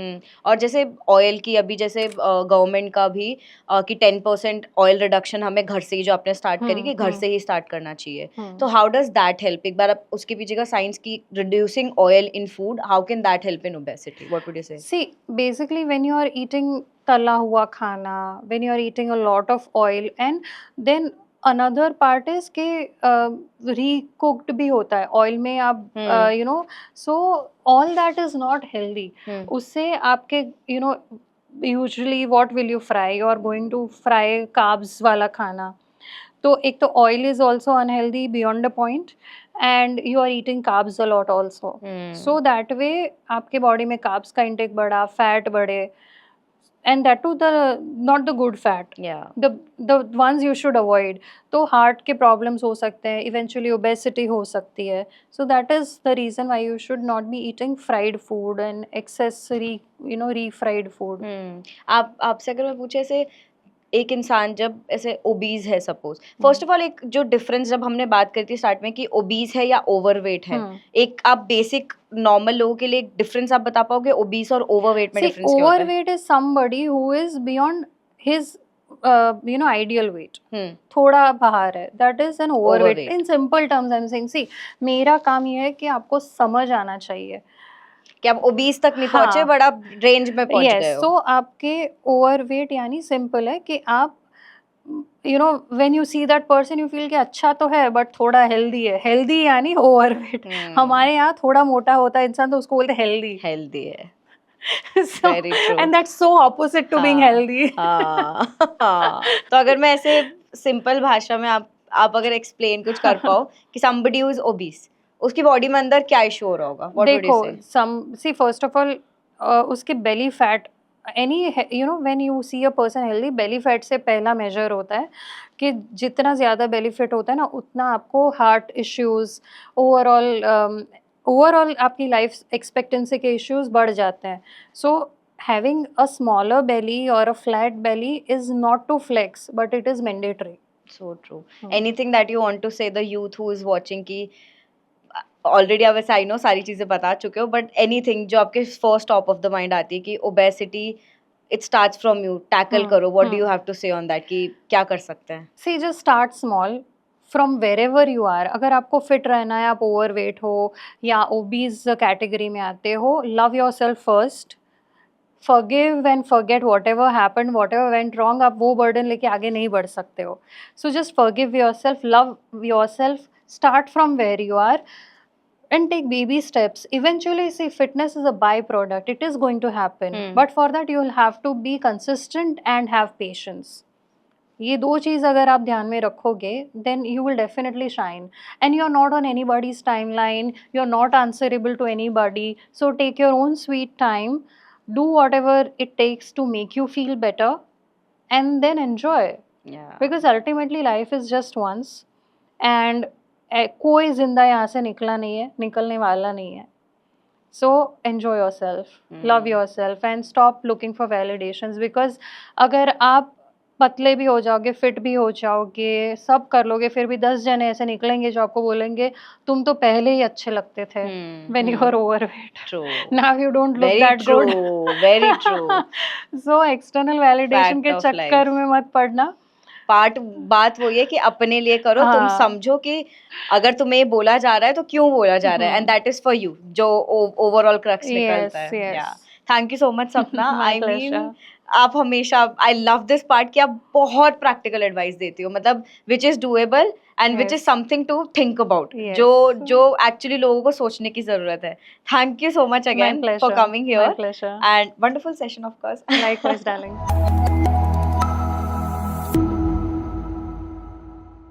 और जैसे ऑयल की अभी जैसे गवर्नमेंट का भी कि 10% ऑयल रिडक्शन हमें घर से ही, जो आपने स्टार्ट करी कि घर से ही स्टार्ट करना चाहिए. तो हाउ डज दैट हेल्प? एक बार आप उसके पीछे का साइंस की, reducing oil in food, how can that help in obesity? What would you से? See, basically when you are eating तला हुआ खाना, when you are eating a lot of oil, and then another part is कि recooked भी होता है oil में आप, you know, so all that is not healthy. उससे आपके you know usually what will you fry? You are going to fry carbs वाला खाना. तो एक तो oil is also unhealthy beyond a point, and you are eating carbs a lot also. So that way आपके body में carbs का intake बढ़ा, fat बढ़े. and that too the not the good fat, Yeah. the ones you should avoid. तो heart के problems हो सकते हैं, eventually obesity हो सकती है. So that is the reason why you should not be eating fried food and accessory, refried food. आपसे अगर मैं पूछे ऐसे एक इंसान जब ऐसे ओबीज है सपोज, फर्स्ट ऑफ ऑल एक जो डिफरेंस जब हमने बात करी थी स्टार्ट में कि ओबीज है या ओवरवेट है, एक आप बेसिक नॉर्मल लोगों के लिए डिफरेंस आप बता पाओगे ओबीज और ओवरवेट में डिफरेंस क्या होता है? Overweight is somebody who is beyond his ideal weight, थोड़ा बाहर है, that is an overweight. In simple terms I am saying, see मेरा काम ये है कि आपको समझ आना चाहिए कि आप ओबीज तक नहीं पहुंचे बट आप रेंज में पहुंच गए हो. सो आपके ओवरवेट यानी सिंपल है कि आप when you see that person you feel कि अच्छा तो है बट थोड़ा हेल्दी है. हेल्दी यानी ओवरवेट. हमारे यहाँ थोड़ा मोटा होता है इंसान तो उसको बोलते हैं हेल्दी है. So, Very true. and that's so opposite to being healthy. तो अगर मैं ऐसे सिंपल भाषा में आप अगर एक्सप्लेन कुछ कर पाओ कि somebody who is obese, उसकी बॉडी में अंदर क्या इशू हो रहा होगा? What would you say? See first of all उसके belly fat, when you see a person healthy, belly fat से पहला measure होता है कि जितना ज़्यादा belly fat होता है ना उतना आपको heart issues, overall आपकी लाइफ एक्सपेक्टेंसी के इश्यूज बढ़ जाते हैं. So having a smaller belly और a flat belly is not to flex but it is mandatory. So true. Anything that you want to say the youth who is watching कि already आप वैसे I know सारी चीज़ें बता चुके हो but anything जो आपके first top of the mind आती है कि obesity it starts from you, tackle करो, what do you have to say on that कि क्या कर सकते हैं? See just start small from wherever you are. अगर आपको फिट रहना है, आप ओवरवेट हो या ओबीज कैटेगरी में आते हो, love your self first, forgive and forget whatever happened, whatever went wrong. आप वो burden लेके आगे नहीं बढ़ सकते हो. So just forgive yourself, love yourself, start from where you are and take baby steps. Eventually, see, fitness is a byproduct. It is going to happen. But for that, you will have to be consistent and have patience. ये दो चीज़ अगर आप ध्यान में रखोगे then you will definitely shine. And you're not on anybody's timeline. You're not answerable to anybody. So take your own sweet time. Do whatever it takes to make you feel better and then enjoy. Yeah. Because ultimately life is just once and कोई जिंदा यहाँ से निकला नहीं है, निकलने वाला नहीं है. So enjoy yourself, love yourself and stop looking for validations. Because अगर आप पतले भी हो जाओगे, फिट भी हो जाओगे, सब कर लोगे, फिर भी 10 जने ऐसे निकलेंगे जो आपको बोलेंगे तुम तो पहले ही अच्छे लगते थे when you were overweight. True. Now you don't look Very that true. good. Very true. So external validation Fact के of चक्कर में मत पड़ना. बात वो ये कि अपने लिए करो. तुम समझो कि अगर तुम्हें ये बोला जा रहा है तो क्यों बोला जा रहा है and that is for you, जो ओवरऑल क्रक्स निकलता है. थैंक यू सो मच सपना. आई मीन आप हमेशा, आई लव दिस पार्ट कि आप बहुत प्रैक्टिकल एडवाइस देती हो, मतलब which is doable and which is something to think about, जो एक्चुअली लोगों को सोचने की जरूरत है. Thank you so much again for coming here and wonderful session of course. Likewise, darling.